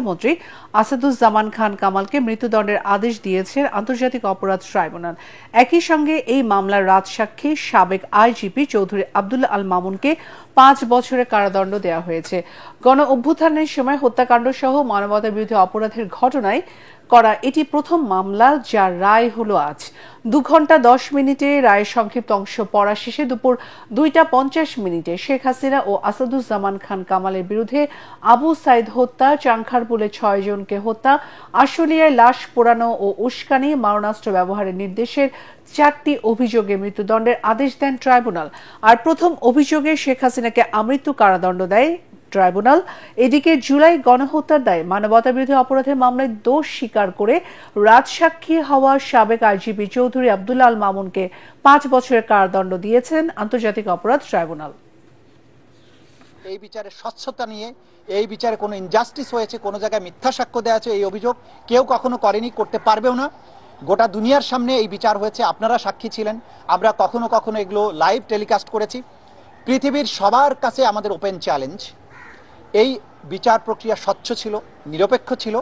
স্বরাষ্ট্রমন্ত্রী আসাদুজ্জামান খান কামালকে মৃত্যুদণ্ডের আদেশ দিয়েছে আন্তর্জাতিক অপরাধ ট্রাইব্যুনাল। একই সঙ্গে এই মামলার রাজসাক্ষী সাবেক আইজিপি চৌধুরী আব্দুল্লাহ আল মামুনকে 5 বছরের কারাদণ্ড দেওয়া হয়েছে। গণ অভ্যুত্থানের সময় হত্যাকাণ্ড সহ মানবতা বিরোধী অপরাধের ঘটনায় করা এটি প্রথম মামলা, যার রায় হলো আজ। 2 ঘন্টা 10 মিনিটে রায়ের সংক্ষিপ্ত অংশ পড়া শেষে দুপুর 2টা 50 মিনিটে শেখ হাসিনা ও আসাদুজ্জামান খান কামালের বিরুদ্ধে আবু সাইদ হত্যা, চাংখারপুলে 6 জনকে হত্যা, আশুলিয়ায় লাশ পোড়ানো ও উস্কানি, মারণাস্ত্র ব্যবহারের নির্দেশের 4টি অভিযোগে মৃত্যুদণ্ডের আদেশ দেন ট্রাইব্যুনাল। আর প্রথম অভিযোগে শেখ হাসিনাকে আমৃত্যু কারাদণ্ড দেয় ট্রাইব্যুনাল। এদিকে জুলাই গণহত্যার দায়ে মানবতা বিরোধী অপরাধের মামলায় দোষ স্বীকার করে রাজসাক্ষী হওয়া সাবেক আইজিপি চৌধুরী আব্দুল্লাহ আল মামুনকে 5 বছরের কারাদণ্ড দিয়েছেন আন্তর্জাতিক অপরাধ ট্রাইব্যুনাল। এই বিচারে স্বচ্ছতা নিয়ে, এই বিচারে কোনো ইনজাস্টিস হয়েছে, কোনো জায়গায় মিথ্যা সাক্ষ্য দেওয়া আছে, এই অভিযোগ কেউ কখনো করেনি, করতে পারবেও না। গোটা দুনিয়ার সামনে এই বিচার হয়েছে, আপনারা সাক্ষী ছিলেন। আমরা কখনো কখনো এগুলো লাইভ টেলিকাস্ট করেছি। পৃথিবীর সবার কাছে আমাদের ওপেন চ্যালেঞ্জ, এই বিচার প্রক্রিয়া স্বচ্ছ ছিল, নিরপেক্ষ ছিল,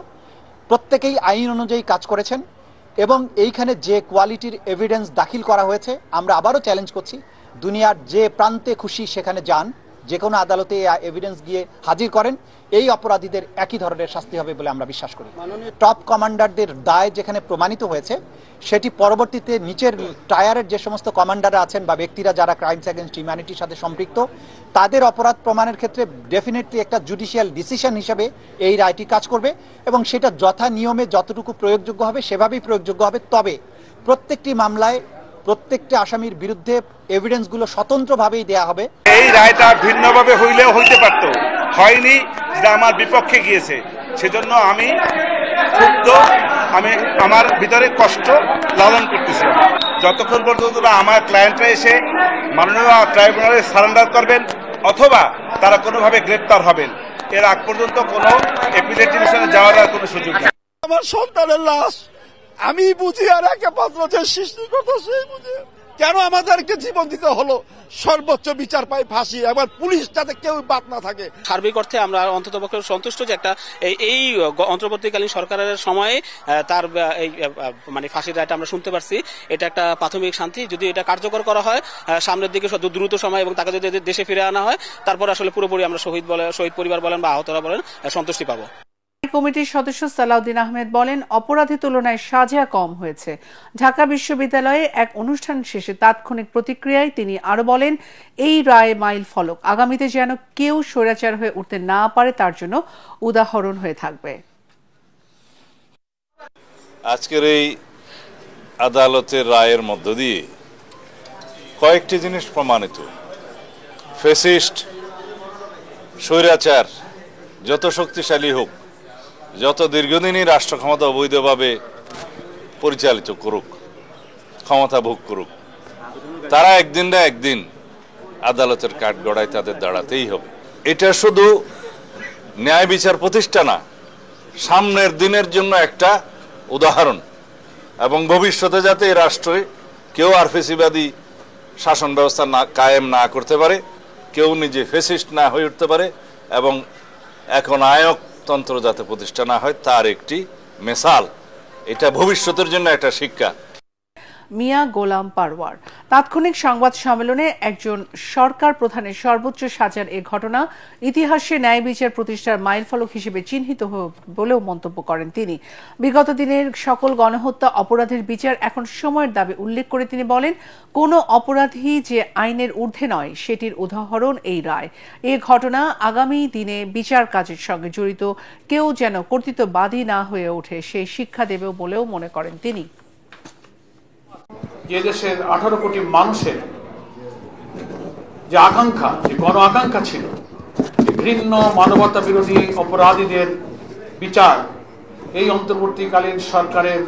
প্রত্যেকেই আইন অনুযায়ী কাজ করেছেন এবং এইখানে যে কোয়ালিটির এভিডেন্স দাখিল করা হয়েছে, আমরা আবারও চ্যালেঞ্জ করছি, দুনিয়ার যে প্রান্তে খুশি সেখানে যান, যে কোনো আদালতে এভিডেন্স গিয়ে হাজির করেন, এই অপরাধীদের একই ধরনের শাস্তি হবে বলে আমরা বিশ্বাস করি। টপ কমান্ডারদের দায় যেখানে প্রমাণিত হয়েছে, সেটি পরবর্তীতে নিচের টায়ারের যে সমস্ত কমান্ডাররা আছেন বা ব্যক্তিরা যারা ক্রাইমস এগেইনস্ট হিউম্যানিটির সাথে সম্পৃক্ত, তাদের অপরাধ প্রমাণের ক্ষেত্রে ডেফিনেটলি একটা জুডিশিয়াল ডিসিশন হিসেবে এই রায়টি কাজ করবে এবং সেটা যথা নিয়মে যতটুকু প্রয়োগযোগ্য হবে সেভাবেই প্রয়োগযোগ্য হবে। তবে প্রত্যেকটি মামলায় প্রত্যেকটি আসামির বিরুদ্ধে এভিডেন্সগুলো স্বতন্ত্রভাবেই দেয়া হবে। এই রায়টা ভিন্নভাবে হইলেও হইতে পারত, হয়নি, যেটা আমার বিপক্ষে গিয়েছে। সেজন্য আমি ক্ষুব্ধ, আমি আমার ভিতরে কষ্ট লালন করতেছি। যতক্ষণ পর্যন্ত আমার ক্লায়েন্টরা এসে মাননীয় ট্রাইব্যুনালে সারেন্ডার করবেন অথবা তারা কোনোভাবে গ্রেপ্তার হবেন, এর আগ পর্যন্ত কোনো এপিলেট ডিভিশনে যাওয়ার আর কোনো সুযোগ নেই। আমার সন্তানের লাশ আমি বুঝি, আর একমাত্র যে সৃষ্টিকর্তা সেই বুঝে। কেন আমাদেরকে জীবন দিতে হলো? সর্বোচ্চ বিচার পাই ফাঁসি, একবার পুলিশ যাতে কেউ বাদ না থাকে। সার্বিক অর্থে আমরা অন্ততপক্ষে সন্তুষ্ট যে একটা এই অন্তর্বর্তীকালীন সরকারের সময়ে তার এই মানে ফাঁসির রায়টা আমরা শুনতে পারছি। এটা একটা প্রাথমিক শান্তি। যদি এটা কার্যকর করা হয় সামনের দিকে দ্রুত সময় এবং তাকে যদি দেশে ফিরে আনা হয়, তারপর আসলে পুরোপুরি আমরা শহীদ পরিবার বলেন বা আহতরা বলেন সন্তুষ্টি পাবো। কমিটির সদস্য সালাউদ্দিন আহমেদ বলেন, অপরাধী তুলনায় সাজা কম হয়েছে। ঢাকা বিশ্ববিদ্যালয়ে এক অনুষ্ঠান শেষে তাৎক্ষণিক প্রতিক্রিয়ায় তিনি আরো বলেন, এই রায় মাইল ফলক, আগামীতে যেন কেউ স্বৈরাচার হয়ে উঠতে না পারে তার জন্য উদাহরণ হয়ে থাকবে। আজকের এই আদালতের রায়ের মধ্য দিয়ে কয়েকটি জিনিস প্রমাণিত। ফ্যাসিস্ট, স্বৈরাচার যত শক্তিশালী হোক, যত দীর্ঘদিনই রাষ্ট্র ক্ষমতা অবৈধভাবে পরিচালিত করুক, ক্ষমতা ভোগ করুক, তারা একদিন না একদিন আদালতের কাঠগড়ায় তাদের দাঁড়াতেই হবে। এটা শুধু ন্যায় বিচার প্রতিষ্ঠা না, সামনের দিনের জন্য একটা উদাহরণ এবং ভবিষ্যতে যাতে এই রাষ্ট্রে কেউ আর ফেসিবাদী শাসন ব্যবস্থা কায়েম না করতে পারে, কেউ নিজে ফেসিস্ট না হয়ে উঠতে পারে এবং এখন আয়কতন্ত্র যাতে প্রতিষ্ঠা না হয় তার একটি মিসাল। এটা ভবিষ্যতের জন্য একটা শিক্ষা। মিয়া গোলাম পারওয়ার তাৎক্ষণিক সংবাদ সম্মেলনে একজন সরকার প্রধানের সর্বোচ্চ সাজার এ ঘটনা ইতিহাসে ন্যায় বিচার প্রতিষ্ঠার মাইলফলক হিসেবে চিহ্নিত বলেও মন্তব্য করেন তিনি। বিগত দিনের সকল গণহত্যা অপরাধের বিচার এখন সময়ের দাবি উল্লেখ করে তিনি বলেন, কোনো অপরাধী যে আইনের ঊর্ধ্বে নয় সেটির উদাহরণ এই রায়। এ ঘটনা আগামী দিনে বিচার কাজের সঙ্গে জড়িত কেউ যেন কর্তৃত্ববাদী না হয়ে ওঠে সেই শিক্ষা দেবেও বলেও মনে করেন তিনি। যে দেশের 18 কোটি মানুষের যে আকাঙ্ক্ষা, যে গণ আকাঙ্ক্ষা ছিল, ঘৃণ্য মানবতা বিরোধী অপরাধীদের বিচার এই অন্তর্বর্তীকালীন সরকারের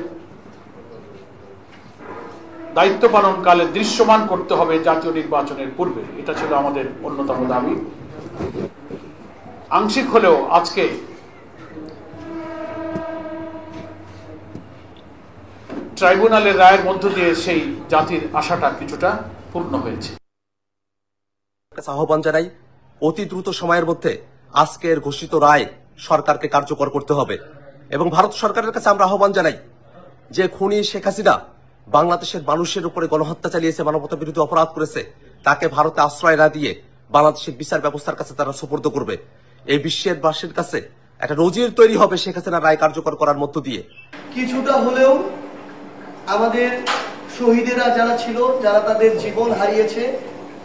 দায়িত্ব পালনকালে দৃশ্যমান করতে হবে জাতীয় নির্বাচনের পূর্বে। এটা ছিল আমাদের অন্যতম দাবি। আংশিক হলেও আজকে ট্রাইব্যুনালের রায়ের মধ্য দিয়ে সেই জাতির আশাটা কিছুটা পূর্ণ হয়েছে। আহ্বান জানাই অতি দ্রুত সময়ের মধ্যে আজকের ঘোষিত রায় সরকারকে কার্যকর করতে হবে এবং ভারত সরকারের কাছে আমরা আহ্বান জানাই যে খুনি শেখ হাসিনা বাংলাদেশের মানুষের উপরে গণহত্যা চালিয়েছে, মানবতা বিরোধী অপরাধ করেছে, তাকে ভারতে আশ্রয় না দিয়ে বাংলাদেশের বিচার ব্যবস্থার কাছে তারা সুপর্দ করবে। এই বিশ্বের বাসীর কাছে একটা নজির তৈরি হবে শেখ হাসিনা রায় কার্যকর করার মধ্য দিয়ে। কিছুটা হলেও আমাদের শহীদেরা যারা ছিল, যারা তাদের জীবন হারিয়েছে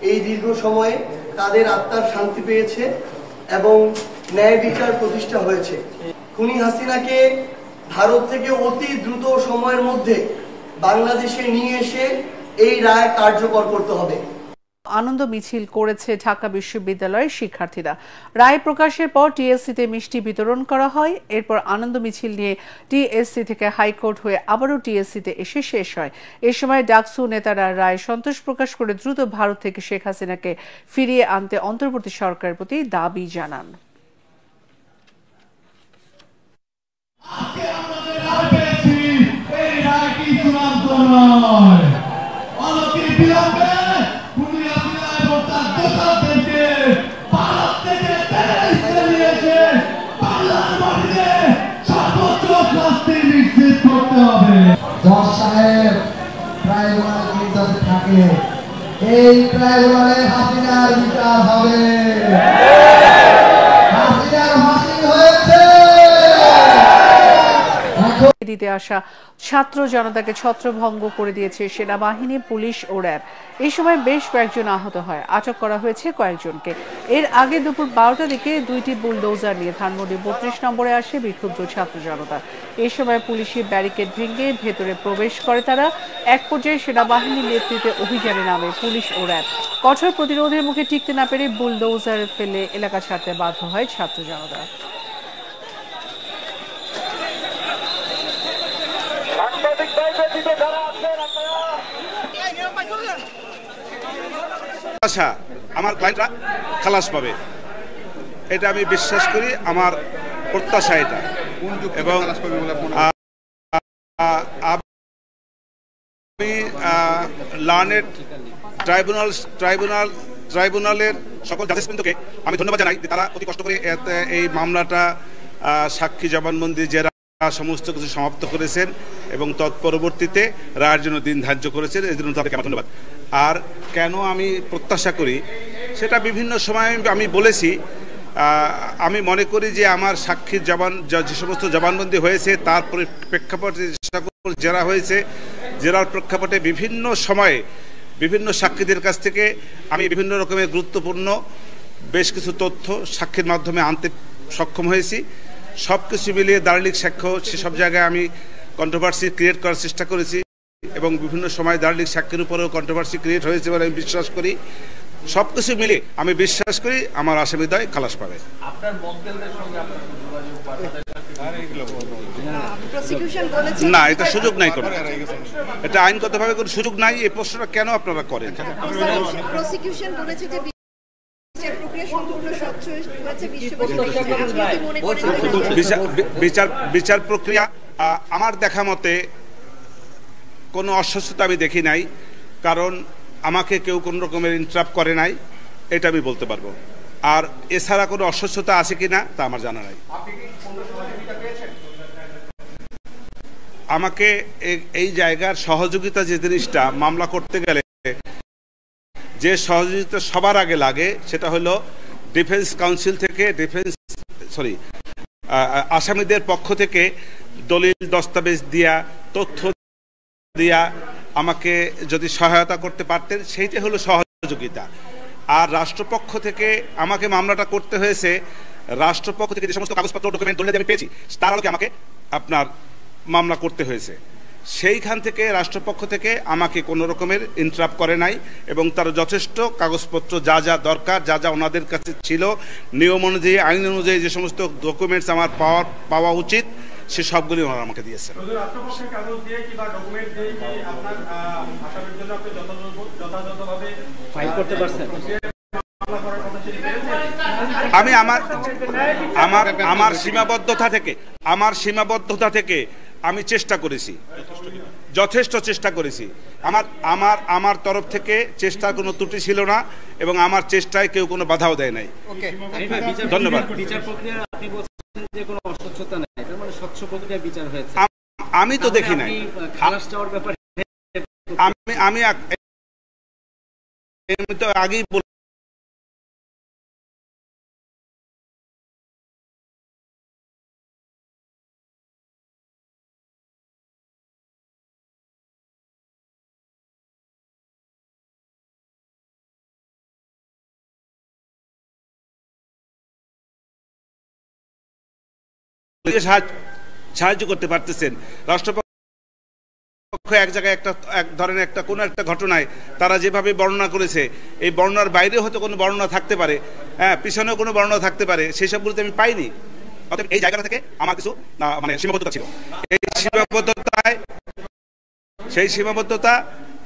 এই দীর্ঘ সময়ে, তাদের আত্মার শান্তি পেয়েছে এবং ন্যায় বিচার প্রতিষ্ঠা হয়েছে। খুনি হাসিনাকে ভারত থেকে অতি দ্রুত সময়ের মধ্যে বাংলাদেশে নিয়ে এসে এই রায় কার্যকর করতে হবে। আনন্দ মিছিল করেছে ঢাকা বিশ্ববিদ্যালয়ের শিক্ষার্থীরা। রায় প্রকাশের পর টিএসসিতে মিষ্টি বিতরণ করা হয়। এরপর আনন্দ মিছিল নিয়ে টিএসসি থেকে হাইকোর্ট হয়ে আবারও টিএসসিতে এসে শেষ হয়। এ সময় ডাকসু নেতারা রায় সন্তোষ প্রকাশ করে দ্রুত ভারত থেকে শেখ হাসিনাকে ফিরিয়ে আনতে অন্তর্বর্তী সরকারের প্রতি দাবি জানান। এই ট্রাইব্যুনালে হাসিনার বিচার হবে। হাসিনার ফাঁসি হয়েছে। দিতে আসা ছাত্র জনতাকে ছত্রভঙ্গ করে দিয়েছে সেনাবাহিনী, পুলিশ ও র্যাব। এই সময় বেশ কয়েকজন আহত হয়। আটক করা হয়েছে কয়েকজনকে। এর আগে দুপুর 12টার দিকে দুইটি বুলডোজার নিয়ে ধানমন্ডি 32 নম্বরে আসে বিক্ষুব্ধ ছাত্র জনতা। এই সময় পুলিশি ব্যারিকেড ভেঙে ভেতরে প্রবেশ করে তারা। এক পর্যায়ে সেনাবাহিনীর নেতৃত্বে অভিযানে নামে পুলিশ ও র্যাব। কঠোর প্রতিরোধের মুখে টিকতে না পেরে বুলডোজার ফেলে এলাকা ছাড়তে বাধ্য হয় ছাত্র জনতা। আমার ক্লায়েন্টরা খালাস পাবে, এটা আমি বিশ্বাস করি, আমার প্রত্যাশা এটা। এবং আমি লার্নেড ট্রাইব্যুনালের সকল জাজেসবৃন্দকে আমি ধন্যবাদ জানাই যে তারা অতি কষ্ট করে এই মামলাটা সাক্ষী জবানবন্দি জেরা সমস্ত কিছু সমাপ্ত করেছেন এবং তৎপরবর্তীতে রায়ের জন্য দিন ধার্য করেছেন। এই জন্য তাদেরকে আমার ধন্যবাদ। আর কেন আমি প্রত্যাশা করি সেটা বিভিন্ন সময় আমি বলেছি। আমি মনে করি যে আমার সাক্ষীর যে সমস্ত জবানবন্দি হয়েছে তার প্রেক্ষাপটে সকল জেরা হয়েছে, জেরার প্রেক্ষাপটে বিভিন্ন সময়ে বিভিন্ন সাক্ষীদের কাছ থেকে আমি বিভিন্ন রকমের গুরুত্বপূর্ণ বেশ কিছু তথ্য সাক্ষীর মাধ্যমে আনতে সক্ষম হয়েছি। সব কিছু মিলিয়ে দালিলিক সাক্ষ্য সেসব জায়গায় আমি কন্ট্রোভার্সি ক্রিয়েট করার চেষ্টা করেছি এবং বিভিন্ন সময় দালিলিক সাক্ষীর উপরেও কন্ট্রোভার্সি ক্রিয়েট হয়েছে বলে আমি বিশ্বাস করি। সব কিছু মিলে আমি বিশ্বাস করি আমার আসামিদ্বয় খালাস পাবে। না, এটা সুযোগ নাই, কোনো এটা আইনগতভাবে কোনো সুযোগ নাই। এই প্রশ্নটা কেন আপনারা করেন? বিচার প্রক্রিয়া আমার দেখা মতে কোনো অস্বচ্ছতা আমি দেখি নাই, কারণ আমাকে কেউ কোনো রকমের ইন্টারাপ্ট করে নাই, এটা আমি বলতে পারবো। আর এছাড়া কোনো অস্বচ্ছতা আছে কিনা তা আমার জানা নাই। আমাকে এই জায়গার সহযোগিতা যে জিনিসটা মামলা করতে গেলে যে সহযোগিতা সবার আগে লাগে সেটা হলো ডিফেন্স কাউন্সিল থেকে আসামিদের পক্ষ থেকে দলিল দস্তাবেজ দিয়া, তথ্য দিয়া আমাকে যদি সহায়তা করতে পারতেন সেইটা হলো সহযোগিতা। আর রাষ্ট্রপক্ষ থেকে আমাকে মামলাটা করতে হয়েছে, রাষ্ট্রপক্ষ থেকে যে সমস্ত কাগজপত্র ডকুমেন্ট দলিল আমি পেয়েছি তার আলোকে আমাকে আপনার মামলা করতে হয়েছে। সেইখান থেকে রাষ্ট্রপক্ষ থেকে আমাকে কোনো রকমের ইন্টারাপ্ট করে নাই এবং তার যথেষ্ট কাগজপত্র যা যা দরকার, যা যা ওনাদের কাছে ছিল নিয়ম অনুযায়ী, আইন অনুযায়ী যে সমস্ত ডকুমেন্টস আমার পাওয়া উচিত সে সবগুলি ওনারা আমাকে দিয়েছেন। আমি আমার সীমাবদ্ধতা থেকে আমি চেষ্টা করেছি, যথেষ্ট চেষ্টা করেছি। আমার তরফ থেকে চেষ্টার কোনো ত্রুটি ছিল না এবং আমার চেষ্টায় কেউ কোনো বাধাও দেয় নাই। ধন্যবাদ। যে কোনো অস্বচ্ছতা নাই, তার মানে স্বচ্ছ প্রক্রিয়া বিচার হয়েছে। আমি তো দেখি নাই। খালাস চাওয়ার ব্যাপারে আমি তো আগেই সাহায্য করতে পারতেছেন। রাষ্ট্রপক্ষ এক জায়গায় এক ধরনের কোনো একটা ঘটনায় তারা যেভাবে বর্ণনা করেছে, এই বর্ণনার বাইরে হয়তো কোনো বর্ণনা থাকতে পারে, হ্যাঁ, পিছনেও কোনো বর্ণনা থাকতে পারে, সেই সবগুলোতে আমি পাইনি। অতএব এই জায়গাটা থেকে আমার কিছু মানে সীমাবদ্ধতা ছিল। সেই সীমাবদ্ধতা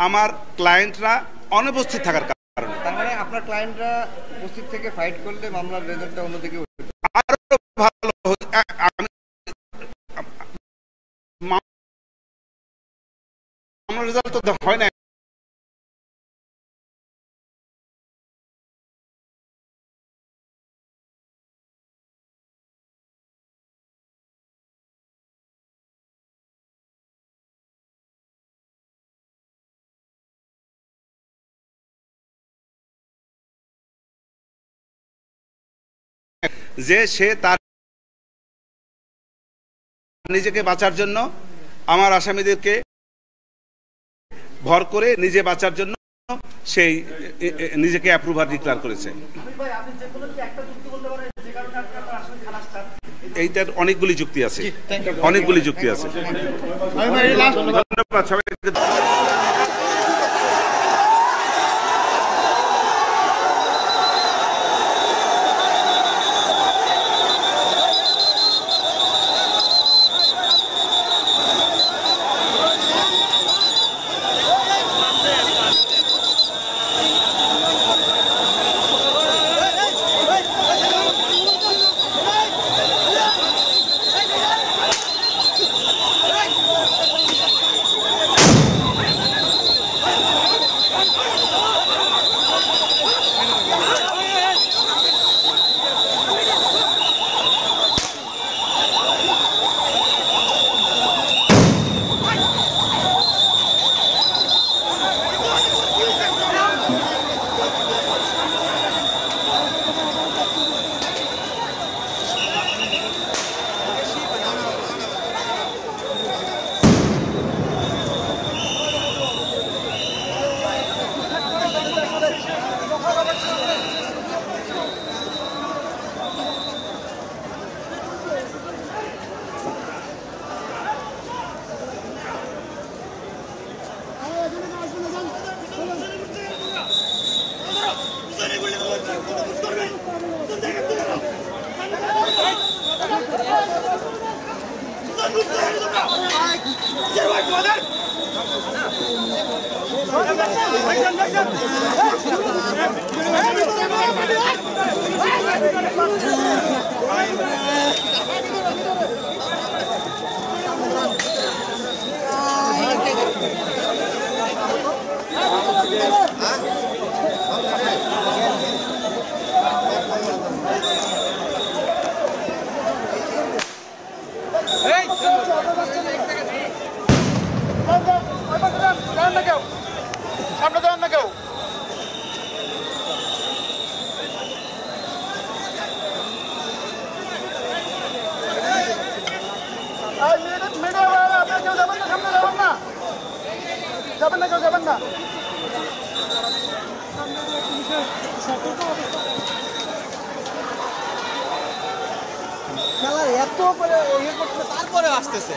আমার ক্লায়েন্টরা অনুপস্থিত থাকার কারণে। তার মানে আপনার ক্লায়েন্টরা উপস্থিত থেকে ফাইট করলে মামলার রেজাল্টটা অন্যদিকে আরো ভালো। আমার রেজাল্ট তো হয় না। যে সে তার নিজেকে বাঁচার জন্য আমার আসামিদেরকে ভর করে নিজে বাঁচার জন্য সেই নিজেকে অ্যাপ্রুভার ডিক্লেয়ার করেছে। এইটার অনেকগুলি যুক্তি আছে, অনেকগুলি যুক্তি আছে। ধন্যবাদ সবাইকে। খেলার এত করে ইয়ে করতে তারপরে আসতেছে।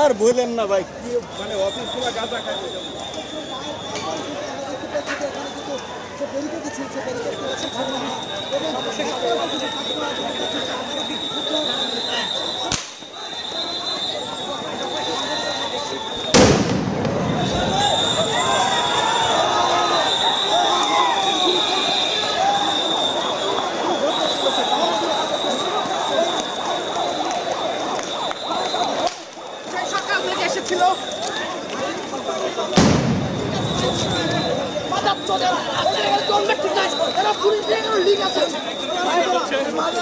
আর বললেন না ভাই, কি মানে অফিস গুলা গাঁজা খাইতে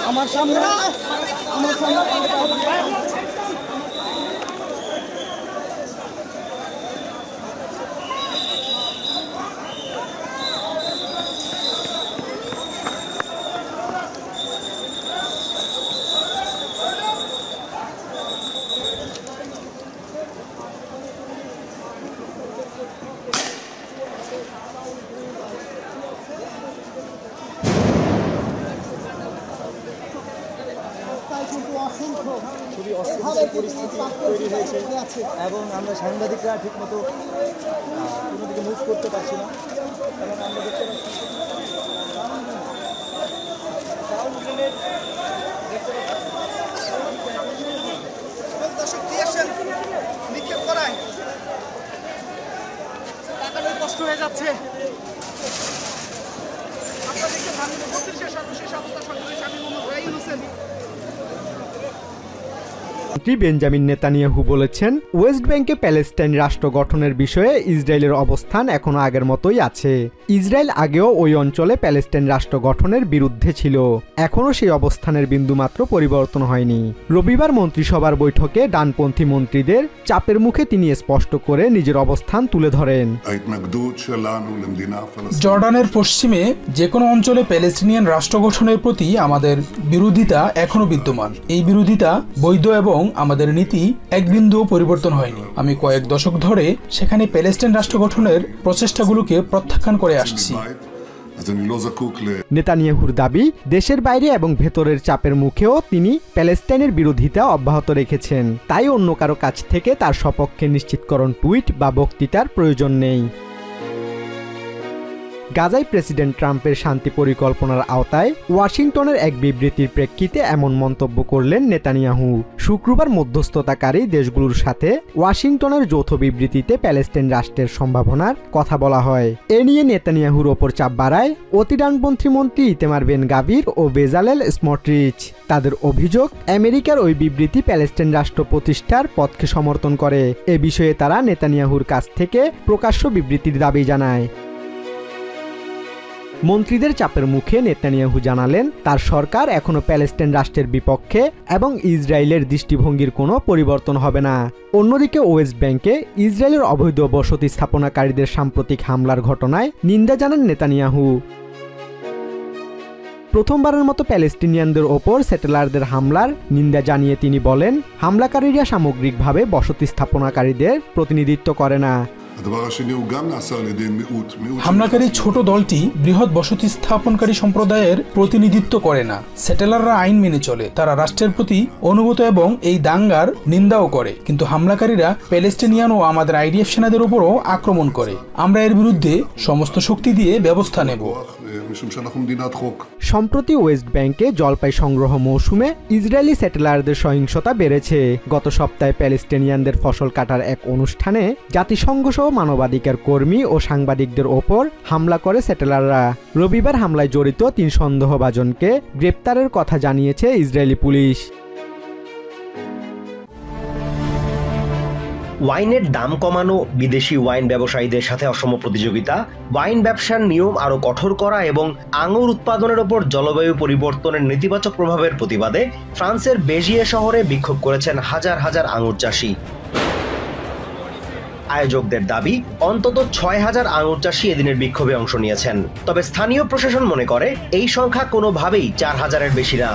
আমার সামনে খুবই অস্থির পরিস্থিতি তৈরি হয়েছে এবং আমরা সাংবাদিকরা ঠিকমতো কোনো দিকে মুভ করতে পারছি না, এবং আমরা দেখতে পাচ্ছি কষ্ট হয়ে যাচ্ছে। আপনাদেরকে সর্বশেষ অবস্থা সংবাদে স্বামী মোহাম্মদ রাই হোসেন। মন্ত্রী বেঞ্জামিন নেতানিয়াহু বলেছেন, ওয়েস্ট ব্যাংকে প্যালেস্টাইন রাষ্ট্র গঠনের বিষয়ে ইসরায়েলের অবস্থান এখনো আগের মতোই আছে। ইসরায়েল আগেও ওই অঞ্চলে প্যালেস্টাইন রাষ্ট্র গঠনের বিরুদ্ধে ছিল, এখনও সেই অবস্থানের বিন্দুমাত্র পরিবর্তন হয়নি। রবিবার মন্ত্রিসভার বৈঠকে ডানপন্থী মন্ত্রীদের চাপের মুখে তিনি স্পষ্ট করে নিজের অবস্থান তুলে ধরেন। জর্ডানের পশ্চিমে যে কোনো অঞ্চলে প্যালেস্টিনিয়ান রাষ্ট্র গঠনের প্রতি আমাদের বিরোধিতা এখনো বিদ্যমান। এই বিরোধিতা বৈধ এবং আমাদের নীতি এক বিন্দুও পরিবর্তন হয়নি। আমি কয়েক দশক ধরে সেখানে প্যালেস্টাইন রাষ্ট্র গঠনের প্রচেষ্টাগুলোকে প্রত্যাখ্যান করে আসছি। নেতানিয়াহুর দাবি, দেশের বাইরে এবং ভেতরের চাপের মুখেও তিনি প্যালেস্টাইনের বিরোধিতা অব্যাহত রেখেছেন, তাই অন্য কারো কাছ থেকে তার সপক্ষে নিশ্চিতকরণ টুইট বা বক্তৃতার প্রয়োজন নেই। গাজায় প্রেসিডেন্ট ট্রাম্পের শান্তি পরিকল্পনার আওতায় ওয়াশিংটনের এক বিবৃতির প্রেক্ষিতে এমন মন্তব্য করলেন নেতানিয়াহু। শুক্রবার মধ্যস্থতাকারী দেশগুলোর সাথে ওয়াশিংটনের যৌথ বিবৃতিতে প্যালেস্টাইন রাষ্ট্রের সম্ভাবনার কথা বলা হয়। এ নিয়ে নেতানিয়াহুর ওপর চাপ বাড়ায় অতি ডানপন্থী মন্ত্রী ইতেমার বেন গাভির ও বেজালেল স্মটরিচ। তাদের অভিযোগ, আমেরিকার ওই বিবৃতি প্যালেস্টাইন রাষ্ট্র প্রতিষ্ঠার পথকে সমর্থন করে। এ বিষয়ে তারা নেতানিয়াহুর কাছ থেকে প্রকাশ্য বিবৃতির দাবি জানায়। মন্ত্রীদের চাপের মুখে নেতানিয়াহু জানালেন, তার সরকার এখনো প্যালেস্টাইন রাষ্ট্রের বিপক্ষে এবং ইসরায়েলের দৃষ্টিভঙ্গির কোনো পরিবর্তন হবে না। অন্যদিকে ওয়েস্ট ব্যাংকে ইসরায়েলের অবৈধ বসতি স্থাপনাকারীদের সাম্প্রতিক হামলার ঘটনায় নিন্দা জানান নেতানিয়াহু। প্রথমবারের মতো প্যালেস্টিনিয়ানদের ওপর সেটেলারদের হামলার নিন্দা জানিয়ে তিনি বলেন, হামলাকারীরা সামগ্রিকভাবে বসতি স্থাপনাকারীদের প্রতিনিধিত্ব করে না। হামলাকারী ছোট দলটি বৃহৎ বসতি স্থাপনকারী সম্প্রদায়ের প্রতিনিধিত্ব করে না। সেটেলাররা আইন মেনে চলে, তারা রাষ্ট্রের প্রতি অনুগত এবং এই দাঙ্গার নিন্দাও করে, কিন্তু হামলাকারীরা প্যালেস্টিনিয়ান ও আমাদের আইডিএফ সেনাদের উপরও আক্রমণ করে। আমরা এর বিরুদ্ধে সমস্ত শক্তি দিয়ে ব্যবস্থা নেব। সম্প্রতি ওয়েস্ট ব্যাংকে জলপাই সংগ্রহ মৌসুমে ইসরায়েলি সেটেলারদের সহিংসতা বেড়েছে। গত সপ্তাহে প্যালেস্টিনিয়ানদের ফসল কাটার এক অনুষ্ঠানে জাতিসংঘ সহ মানবাধিকার কর্মী ও সাংবাদিকদের ওপর হামলা করে সেটেলাররা। রবিবার হামলায় জড়িত 3 সন্দেহভাজনকে গ্রেপ্তারের কথা জানিয়েছে ইসরায়েলি পুলিশ। ওয়াইনের দাম কমানো, বিদেশি ওয়াইন ব্যবসায়ীদের সাথে অসম প্রতিযোগিতা, ওয়াইন ব্যবসার নিয়ম আরও কঠোর করা এবং আঙুর উৎপাদনের ওপর জলবায়ু পরিবর্তনের নেতিবাচক প্রভাবের প্রতিবাদে ফ্রান্সের বেজিয়ে শহরে বিক্ষোভ করেছেন হাজার হাজার আঙুর চাষি। আয়োজকদের দাবি অন্তত ৬,০০০ আঙুর চাষী এদিনের বিক্ষোভে অংশ নিয়েছেন। তবে স্থানীয় প্রশাসন মনে করে এই সংখ্যা কোনোভাবেই ৪,০০০-এর বেশি না।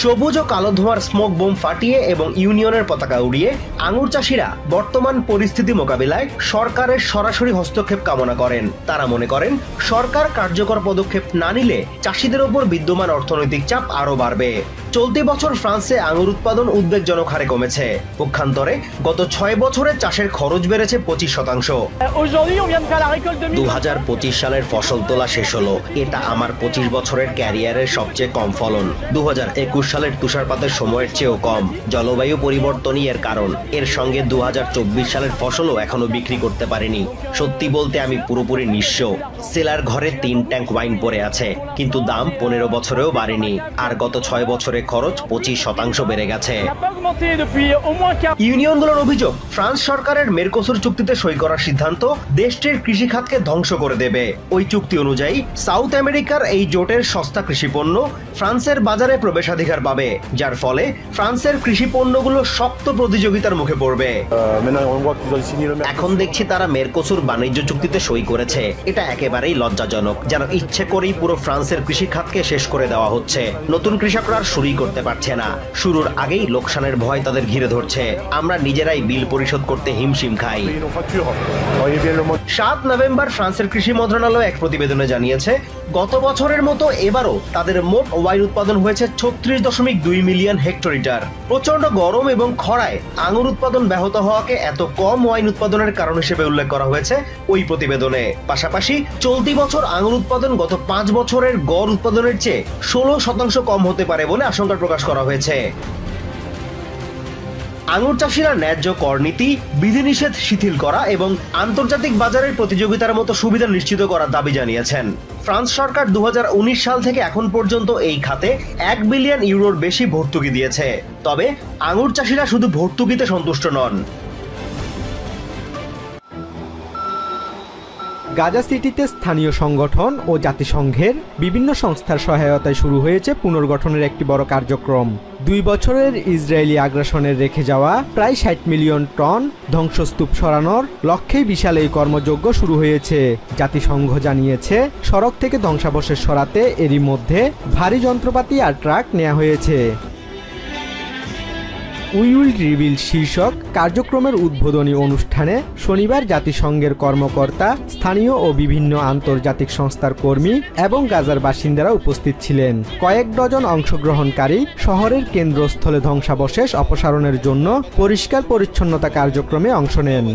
সবুজ ও কালো ধোঁয়ার স্মোক বোম ফাটিয়ে এবং ইউনিয়নের পতাকা উড়িয়ে আঙুর চাষিরা বর্তমান পরিস্থিতি মোকাবিলায় সরকারের সরাসরি হস্তক্ষেপ কামনা করেন। তারা মনে করেন সরকার কার্যকর পদক্ষেপ না নিলে চাষিদের ওপর বিদ্যমান অর্থনৈতিক চাপ আরও বাড়বে। চলতি বছর ফ্রান্সে আঙুর উৎপাদন উদ্বেগজনক হারে কমেছে। পক্ষান্তরে গত ৬ বছরে চাষের খরচ বেড়েছে ২৫%। ২০২৫ সালের ফসল তোলা শেষ হলো। এটা আমার ২৫ বছরের ক্যারিয়ারের সবচেয়ে কম ফলন। ২০২১ সালের তুষারপাতের সময়ের চেয়েও কম। জলবায়ু পরিবর্তনই এর কারণ। এর সঙ্গে ২০২৪ সালের ফসলও এখনো বিক্রি করতে পারিনি। সত্যি বলতে আমি পুরোপুরি নিঃস্ব। সেলার ঘরে ৩ ট্যাঙ্ক ওয়াইন পড়ে আছে, কিন্তু দাম ১৫ বছরেও বাড়েনি। আর গত ৬ বছরে খরচ ২৫% বেড়ে গেছে। ইউনিয়নগুলোর অভিযোগ, ফ্রান্স সরকারের মেরকোসুর চুক্তিতে সই করার সিদ্ধান্ত দেশটির কৃষিখাতকে ধ্বংস করে দেবে। ওই চুক্তি অনুযায়ী সাউথ আমেরিকার এই জোটের সস্তা কৃষিপণ্য ফ্রান্সের বাজারে প্রবেশাধিকার পাবে, যার ফলে ফ্রান্সের কৃষি পণ্যগুলো শক্ত প্রতিযোগিতার মুখে পড়বে। এখন দেখছি তারা মেরকোসুর বাণিজ্য চুক্তিতে সই করেছে। এটা একেবারেই লজ্জাজনক, যেন ইচ্ছে করেই পুরো ফ্রান্সের কৃষিখাতকে শেষ করে দেওয়া হচ্ছে। নতুন কৃষকরা শুরুই করতে পারছে না। শুরুর আগেই লোকসানের ভয় তাদের ঘিরে ধরছে। আমরা নিজেরাই বিল পরিশোধ করতে হিমশিম খাই। ৭ নভেম্বর ফ্রান্সের কৃষি মন্ত্রণালয় এক প্রতিবেদনে জানিয়েছে, গত বছরের মতো এবারও তাদের মোট ওয়াইন উৎপাদন হয়েছে ৩৬.২ মিলিয়ন হেক্টলিটার। প্রচন্ড গরম এবং খরায় আঙুর উৎপাদন ব্যাহত হওয়াকে এত কম ওয়াইন উৎপাদনের কারণ হিসেবে উল্লেখ করা হয়েছে ওই প্রতিবেদনে। পাশাপাশি চলতি বছর আঙুর উৎপাদন গত ৫ বছরের গড় উৎপাদনের চেয়ে ১৬% কম হতে পারে বলে আশঙ্কা প্রকাশ করা হয়েছে। আঙুর চাষিরা ন্যায্য কর নীতি, বিধিনিষেধ শিথিল করা এবং আন্তর্জাতিক বাজারের প্রতিযোগিতার মতো সুবিধা নিশ্চিত করার দাবি জানিয়েছেন। ফ্রান্স সরকার ২০১৯ সাল থেকে এখন পর্যন্ত এই খাতে ১ বিলিয়ন ইউরোর বেশি ভর্তুকি দিয়েছে। তবে আঙুর চাষিরা শুধু ভর্তুকিতে সন্তুষ্ট নন। গাজা সিটিতে স্থানীয় সংগঠন ও জাতিসংঘের বিভিন্ন সংস্থার সহায়তায় শুরু হয়েছে পুনর্গঠনের একটি বড় কার্যক্রম। ২ বছরের ইসরায়েলি আগ্রাসনের রেখে যাওয়া প্রায় ৬০ মিলিয়ন টন ধ্বংসস্তূপ সরানোর লক্ষ্যেই বিশাল এই কর্মযজ্ঞ শুরু হয়েছে। জাতিসংঘ জানিয়েছে, সড়ক থেকে ধ্বংসাবশেষ সরাতে এরই মধ্যে ভারী যন্ত্রপাতি আর ট্রাক নেওয়া হয়েছে। উই উইল রিবিল্ড শীর্ষক কার্যক্রমের উদ্বোধনী অনুষ্ঠানে শনিবার জাতিসংঘের কর্মকর্তা, স্থানীয় ও বিভিন্ন আন্তর্জাতিক সংস্থার কর্মী এবং গাজার বাসিন্দারা উপস্থিত ছিলেন। কয়েক ডজন অংশগ্রহণকারী শহরের কেন্দ্রস্থলে ধ্বংসাবশেষ অপসারণের জন্য পরিষ্কার পরিচ্ছন্নতা কার্যক্রমে অংশ নেন।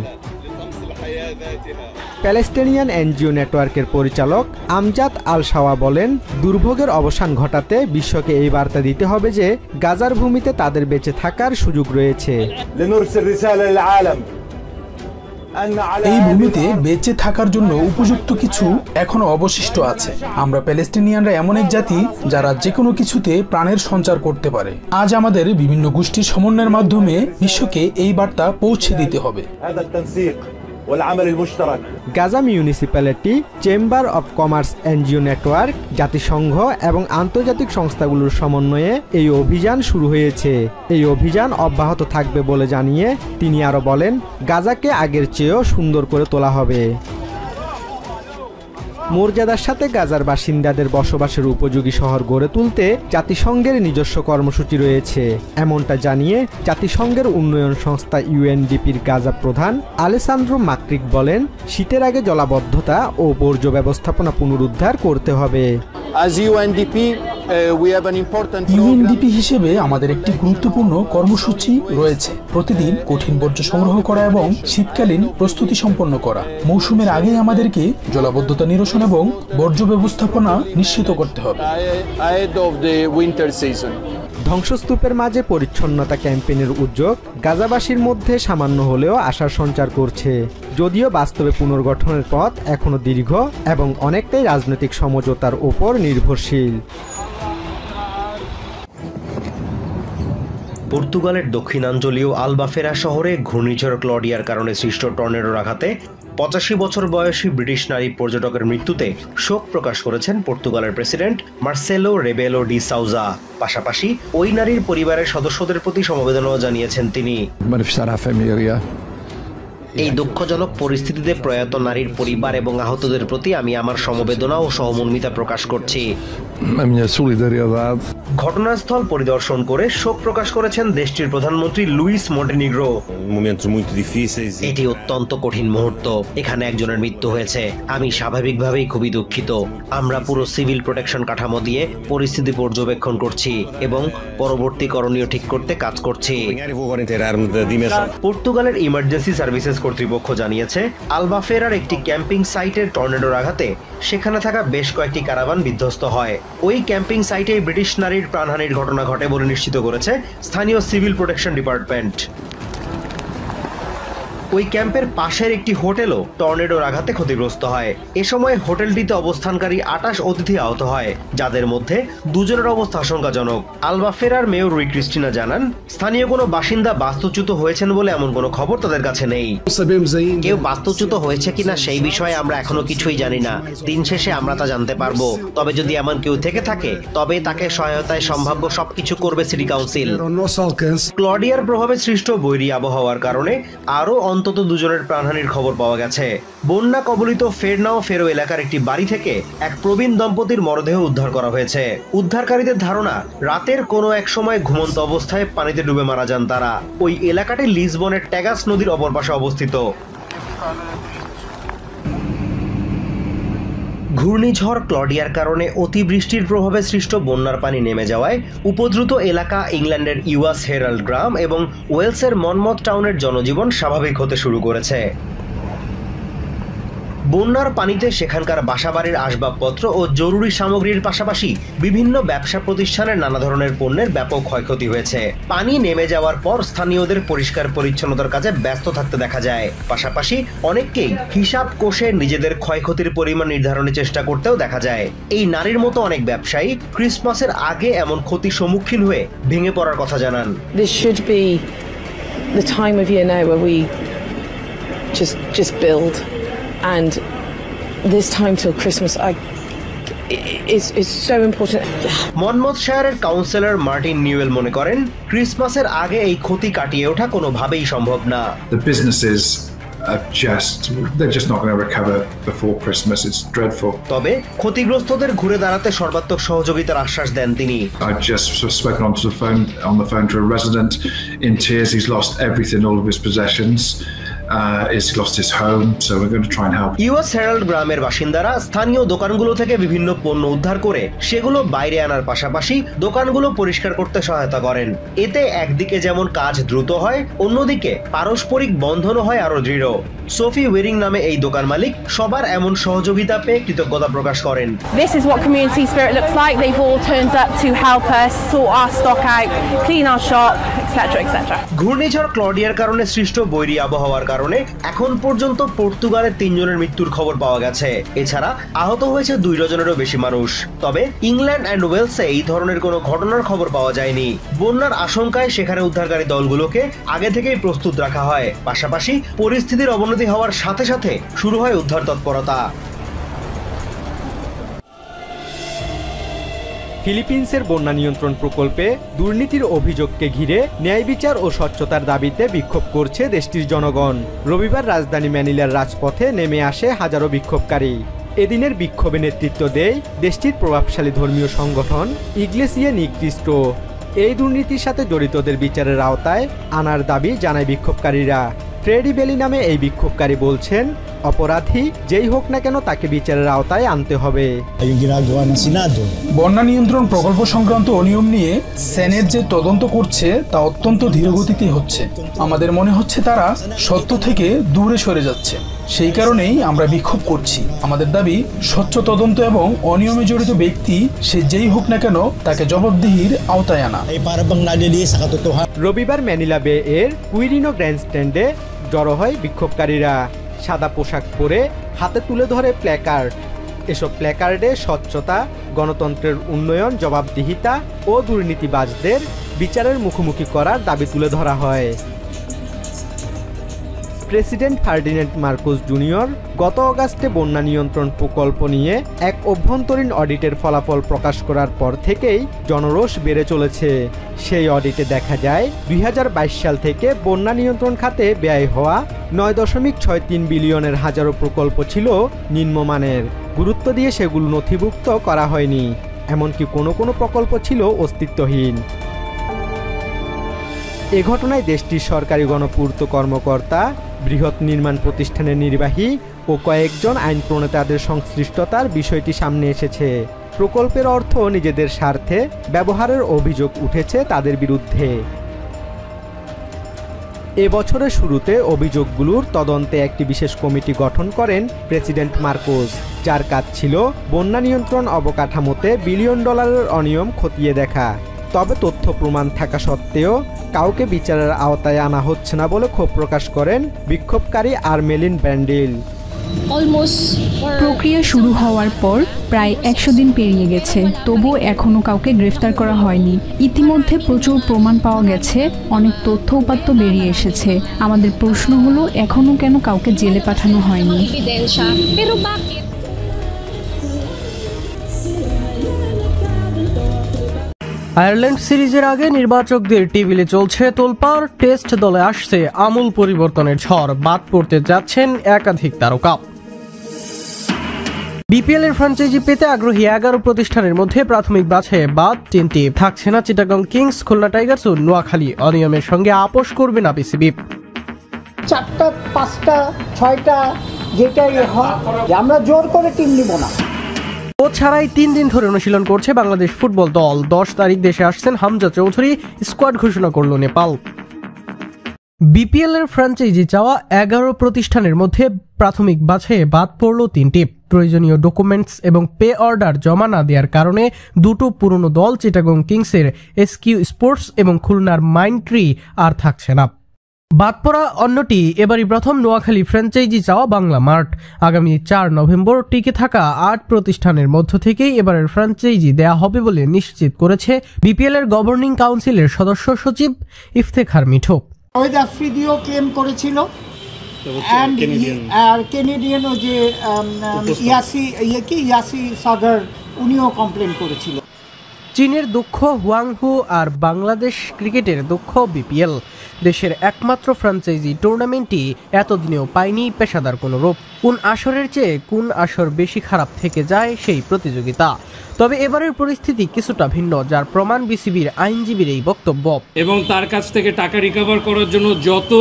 প্যালেস্টিনিয়ান এনজিও নেটওয়ার্কের পরিচালক আমজাদ আল শাওয়া বলেন, দুর্ভোগের অবসান ঘটাতে বিশ্বকে এই বার্তা দিতে হবে যে গাজার ভূমিতে তাদের বেঁচে থাকার সুযোগ রয়েছে। এই ভূমিতে বেঁচে থাকার জন্য উপযুক্ত কিছু এখনো অবশিষ্ট আছে। আমরা প্যালেস্টিনিয়ানরা এমন এক জাতি যারা যে কোনো কিছুতে প্রাণের সঞ্চার করতে পারে। আজ আমাদের বিভিন্ন গোষ্ঠীর সমন্বয়ের মাধ্যমে বিশ্বকে এই বার্তা পৌঁছে দিতে হবে। Gaza municipality, chamber of commerce NGO network, জাতিসংঘ এবং আন্তর্জাতিক সংস্থাগুলোর সমন্বয়ে এই অভিযান শুরু হয়েছে। এই অভিযান অব্যাহত থাকবে বলে জানিয়ে তিনি আরও বলেন, গাজাকে আগের চেয়েও সুন্দর করে তোলা হবে। মর্যাদার সাথে গাজার বাসিন্দাদের বসবাসের উপযোগী শহর গড়ে তুলতে জাতিসংঘের নিজস্ব কর্মসূচি রয়েছে, এমনটা জানিয়ে জাতিসংঘের উন্নয়ন সংস্থা ইউএনডিপির গাজা প্রধান আলেসান্দ্রো মাক্রিক বলেন, শীতের আগে জলাবদ্ধতা ও বর্জ্য ব্যবস্থাপনা পুনরুদ্ধার করতে হবে। ইউএনডিপি হিসেবে আমাদের একটি গুরুত্বপূর্ণ কর্মসূচি রয়েছে। প্রতিদিন কঠিন বর্জ্য সংগ্রহ করা এবং শীতকালীন প্রস্তুতি সম্পন্ন করা। মৌসুমের আগেই আমাদেরকে জলাবদ্ধতা নিরসন এবং বর্জ্য ব্যবস্থাপনা নিশ্চিত করতে হবে। ধ্বংসস্তূপের মাঝে পরিচ্ছন্নতা ক্যাম্পেইনের উদ্যোগ গাজাবাসীর মধ্যে সামান্য হলেও আশার সঞ্চার করছে। যদিও বাস্তবে পুনর্গঠনের পথ এখনো দীর্ঘ এবং অনেকটাই রাজনৈতিক সমঝোতার উপর নির্ভরশীল। পর্তুগালের দক্ষিণাঞ্চলীয় আলবাফেরা শহরে ঘূর্ণিঝড় ক্লডিয়ার কারণে সৃষ্ট টর্নেডোর আঘাতে 85 বছর বয়সী ব্রিটিশ নারী পর্যটকের মৃত্যুতে শোক প্রকাশ করেছেন পর্তুগালের প্রেসিডেন্ট মার্সেলো রেবেলো ডি সাউজা। পাশাপাশি ওই নারীর পরিবারের সদস্যদের প্রতি সমবেদনাও জানিয়েছেন তিনি। এই দুঃখজনক পরিস্থিতিতে প্রয়াত নারীর পরিবার এবং আহতদের প্রতি আমি আমার সমবেদনা ও সহমর্মিতা প্রকাশ করছি। ঘটনাস্থল পরিদর্শন করে শোক প্রকাশ করেছেন দেশটির প্রধানমন্ত্রী লুইস মন্টেনিগ্রো। এটি অত্যন্ত কঠিন মুহূর্ত, এখানে একজনের মৃত্যু হয়েছে। আমি স্বাভাবিকভাবেই খুবই দুঃখিত। আমরা পুরো সিভিল প্রোটেকশন কাঠামো দিয়ে পরিস্থিতি পর্যবেক্ষণ করছি এবং পরবর্তী করণীয় ঠিক করতে কাজ করছি। পর্তুগালের ইমার্জেন্সি সার্ভিসেস কর্তৃপক্ষ জানিয়েছে আলবাফেরার একটি ক্যাম্পিং সাইটের টর্নেডোর আঘাতে সেখানে থাকা বেশ কয়েকটি কারাভান বিধ্বস্ত হয়। ওই ক্যাম্পিং সাইটে ব্রিটিশ নারীর প্রাণহানির ঘটনা ঘটে বলে নিশ্চিত করেছে স্থানীয় সিভিল প্রোটেকশন ডিপার্টমেন্ট। ওই ক্যাম্পের পাশের একটি হোটেলও টর্নেডোর আঘাতে ক্ষতিগ্রস্ত হয়। এ সময় হোটেলটিতে অবস্থানকারী 28 অতিথি আহত হয়, যাদের মধ্যে দুজনের অবস্থা আশঙ্কাজনক। আলবাফেরার মেয়র রুই ক্রিস্টিনা জানান, স্থানীয় কোনো বাসিন্দা বাস্তুচ্যুত হয়েছেন বলে এমন কোনো খবর তাদের কাছে নেই। কেউ বাস্তুচ্যুত হয়েছে কিনা সেই বিষয়ে আমরা এখনো কিছুই জানি না। দিন শেষে আমরা তা জানতে পারবো। তবে যদি এমন কেউ থেকে থাকে তবে তাকে সহায়তায় সম্ভাব্য সবকিছু করবে সিটি কাউন্সিল। ক্লডিয়ার প্রভাবে সৃষ্ট বৈরী আবহাওয়ার কারণে আরো অন্তত দুজনের প্রাণহানির খবর পাওয়া গেছে। বন্যা কবলিত ফেরনাও ফেরো এলাকার একটি বাড়ি থেকে এক প্রবীণ দম্পতির মরদেহ উদ্ধার করা হয়েছে। উদ্ধারকারীদের ধারণা, রাতের কোনো এক সময় ঘুমন্ত অবস্থায় পানিতে ডুবে মারা যান তারা। ওই এলাকাটি লিসবনের ট্যাগাস নদীর অপর পাশে অবস্থিত। ঘূর্ণিঝড় ক্লডিয়ার কারণে অতিবৃষ্টির প্রভাবে সৃষ্ট বন্যার পানি নেমে যাওয়ায় উপদ্রুত এলাকা ইংল্যান্ডের ইউএস হেরাল্ড গ্রাম এবং ওয়েলসের মনমথ টাউনের জনজীবন স্বাভাবিক হতে শুরু করেছে। বন্যার পানিতে সেখানকার বাসাবাড়ির আসবাবপত্র ও জরুরি সামগ্রীর পাশাপাশি বিভিন্ন ব্যবসা প্রতিষ্ঠানের নানা ধরনের পণ্যের ব্যাপক ক্ষয়ক্ষতি হয়েছে। পানি নেমে যাওয়ার পর স্থানীয়দের পরিষ্কার পরিচ্ছন্নতার কাজে ব্যস্ত থাকতে দেখা যায়। পাশাপাশি অনেককেই হিসাব কষে নিজেদের ক্ষয়ক্ষতির পরিমাণ নির্ধারণের চেষ্টা করতেও দেখা যায়। এই নারীর মতো অনেক ব্যবসায়ী ক্রিসমাসের আগে এমন ক্ষতির সম্মুখীন হয়ে ভেঙে পড়ার কথা জানান। This should be the time of year now where we just build. And this time till Christmas is so important. মনমথশায়ারের কাউন্সিলর মার্টিন নিউয়েল মনে করেন, ক্রিসমাসের আগে এই ক্ষতি কাটিয়ে ওঠা কোনোভাবেই সম্ভব না। The businesses they're just not going to recover before Christmas. It's dreadful. তবে ক্ষতিগ্রস্তদের ঘুরে দাঁড়াতে সর্বাত্মক সহযোগিতার আশ্বাস দেন তিনি। I just spoken on the phone to a resident in tears. He's lost everything, all of his possessions. He's lost his home, so we're going to try and help. US Herald গ্রামের বাসিন্দারা স্থানীয় দোকানগুলো থেকে বিভিন্ন পণ্য উদ্ধার করে সেগুলো বাইরে আনার পাশাপাশি দোকানগুলো পরিষ্কার করতে সহায়তা করেন। এতে একদিকে যেমন কাজ দ্রুত হয়, অন্যদিকে পারস্পরিক বন্ধনও হয় আরো দৃঢ়। সোফি ওয়েরিং নামে এই দোকান মালিক সবার এমন সহযোগিতা পেয়ে কৃতজ্ঞতা প্রকাশ করেন। This is what community spirit looks like. They've all turned up to help us sort our stock out, clean our shop, etc. etc. ঘূর্ণিঝড় ক্লডিয়ার কারণে সৃষ্ট বৈরী আবহাওয়ার কারণে এখন পর্যন্ত পর্তুগালের 3 জনের মৃত্যুর খবর পাওয়া গেছে। এছাড়া আহত হয়েছে 2 ডজনেরও বেশি মানুষ। তবে ইংল্যান্ড এন্ড ওয়েলসে এই ধরনের কোনো ঘটনার খবর পাওয়া যায়নি। বন্যার আশঙ্কায় সেখানে উদ্ধারকারী দলগুলোকে আগে থেকেই প্রস্তুত রাখা হয়। পাশাপাশি পরিস্থিতির অবনতি হওয়ার সাথে সাথে শুরু হয় উদ্ধার তৎপরতা। ফিলিপিন্সের বন্যা নিয়ন্ত্রণ প্রকল্পে দুর্নীতির অভিযোগকে ঘিরে ন্যায় বিচার ও স্বচ্ছতার দাবিতে বিক্ষোভ করছে দেশটির জনগণ। রবিবার রাজধানী ম্যানিলার রাজপথে নেমে আসে হাজারো বিক্ষোভকারী। এদিনের বিক্ষোভে নেতৃত্ব দেয় দেশটির প্রভাবশালী ধর্মীয় সংগঠন ইগলেসিয়া নি ক্রিস্টো। এই দুর্নীতির সাথে জড়িতদের বিচারের আওতায় আনার দাবি জানায় বিক্ষোভকারীরা। ফ্রেডি বেলি নামে এই বিক্ষোভকারী বলছেন, অপরাধী যেই হোক না কেন তাকে বিচারের আওতায় আনতে হবে। বন্যা নিয়ন্ত্রণ প্রকল্প সংক্রান্ত অনিয়ম নিয়ে সেনেট যে তদন্ত করছে তা অত্যন্ত ধীরগতিতে হচ্ছে। আমাদের মনে হচ্ছে তারা সত্য থেকে দূরে সরে যাচ্ছে। সেই কারণেই আমরা বিক্ষোভ করছি। আমাদের দাবি স্বচ্ছ তদন্ত এবং অনিয়মে জড়িত ব্যক্তি সে যেই হোক না কেন তাকে জবাবদিহির আওতায় আনা। রবিবার ম্যানিলা বে এর কুইরিনো গ্র্যান্ডস্ট্যান্ডে জড়ো হয় বিক্ষোভকারীরা। সাদা পোশাক পরে হাতে তুলে ধরে প্ল্যাকার্ড। এসব প্ল্যাকার্ডে স্বচ্ছতা, গণতন্ত্রের উন্নয়ন, জবাবদিহিতা ও দুর্নীতিবাজদের বিচারের মুখোমুখি করার দাবি তুলে ধরা হয়। প্রেসিডেন্ট ফার্ডিন্যান্ড মার্কোস জুনিয়র গত অগাস্টে বন্যা নিয়ন্ত্রণ প্রকল্প নিয়ে এক অভ্যন্তরীণ অডিটের ফলাফল প্রকাশ করার পর থেকেই জনরোষ বেড়ে চলেছে। সেই অডিটে দেখা যায় 2022 সাল থেকে বন্যা নিয়ন্ত্রণ খাতে ব্যয় হওয়া 9.63 বিলিয়নের হাজারো প্রকল্প ছিল নিম্নমানের। গুরুত্ব দিয়ে সেগুলো নথিভুক্ত করা হয়নি, এমনকি কোনো কোনো প্রকল্প ছিল অস্তিত্বহীন। এ ঘটনায় দেশটির সরকারি গণপূর্ত কর্মকর্তা, বৃহৎ নির্মাণ প্রতিষ্ঠানের নির্বাহী ও কয়েকজন আইন প্রণেতাদের সংশ্লিষ্টতার বিষয়টি সামনে এসেছে। প্রকল্পের অর্থ নিজেদের স্বার্থে ব্যবহারের অভিযোগ উঠেছে তাদের বিরুদ্ধে। এ বছরের শুরুতে অভিযোগগুলোর তদন্তে একটি বিশেষ কমিটি গঠন করেন প্রেসিডেন্ট মার্কোস, যার কাজ ছিল বন্যা নিয়ন্ত্রণ অবকাঠামোতে বিলিয়ন ডলারের অনিয়ম খতিয়ে দেখা। তবে তথ্য প্রমাণ থাকা সত্ত্বেও কাউকে বিচারের আওতায় আনা হচ্ছে না বলে ক্ষোভ প্রকাশ করেন বিক্ষোভকারী আরমেলিন ব্যান্ডেল। প্রক্রিয়া শুরু হওয়ার পর প্রায় 100 দিন পেরিয়ে গেছে, তবুও এখনো কাউকে গ্রেফতার করা হয়নি। ইতিমধ্যে প্রচুর প্রমাণ পাওয়া গেছে, অনেক তথ্য উপাত্ত বেরিয়ে এসেছে। আমাদের প্রশ্ন হলো, এখনো কেন কাউকে জেলে পাঠানো হয়নি? আয়ারল্যান্ড সিরিজের আগে নির্বাচকদের টেবিলে চলছে তোলপাড়। টেস্ট দলে আসছে আমূল পরিবর্তনের ঝড়, বাদ পড়তে যাচ্ছেন একাধিক তারকা। বিপিএল এর ফ্র্যাঞ্চাইজি পেতে আগ্রহী 11 প্রতিষ্ঠানের মধ্যে প্রাথমিক বাছাইয়ে বাদ 3টি। থাকছে না চিটাগং কিংস, খুলনা টাইগার্স ও নোয়াখালী। অনিয়মের সঙ্গে আপোষ করবে না বিসিবি। 4টা 5টা 6টা যেটাই হয়, আমরা জোর করে টিম নিব না। ও ছাড়াই 3 দিন ধরে অনুশীলন করছে বাংলাদেশ ফুটবল দল। 10 তারিখ দেশে আসছেন হামজা চৌধুরী, স্কোয়াড ঘোষণা করল নেপাল। বিপিএল এর ফ্র্যাঞ্চাইজি চাওয়া 11 প্রতিষ্ঠানের মধ্যে প্রাথমিক বাছাইয়ে বাদ পড়ল 3টি। প্রয়োজনীয় ডকুমেন্টস এবং পে অর্ডার জমা না দেওয়ার কারণে দুটো পুরনো দল চিটাগং কিংসের এসকিউ স্পোর্টস এবং খুলনার মাইন্ডট্রি আর থাকছে না। বাদ পড়া অন্যটি এবারই প্রথম নোয়াখালী ফ্র্যাঞ্চাইজি চাওয়া বাংলা মার্ট। আগামী 4 নভেম্বর টিকে থাকা 8 প্রতিষ্ঠানের মধ্য থেকেই এবারের ফ্র্যাঞ্চাইজি দেয়া হবে বলে নিশ্চিত করেছে বিপিএল এর গভর্নিং কাউন্সিলের সদস্য সচিব ইফতেখার মিঠু। ওই আফ্রিদিও ক্লেম করেছিল, আর কেনেডিয়ান যে ইয়াসি সাগর উনিও কমপ্লেন করেছিল। চীনের দুঃখ হুয়াংহু আর বাংলাদেশ ক্রিকেটের দুঃখ বিপিএল। দেশের একমাত্র ফ্র্যাঞ্চাইজি টুর্নামেন্টটি এতদিনেও পায়নি পেশাদার কোনো রূপ। কোন আসরের চেয়ে কোন আসর বেশি খারাপ থেকে যায় সেই প্রতিযোগিতা। তবে এবারের পরিস্থিতি কিছুটা ভিন্ন, যার প্রমাণ বিসিবির আইনজীবীর এই বক্তব্য। এবং তার কাছ থেকে টাকা রিকভার করার জন্য যত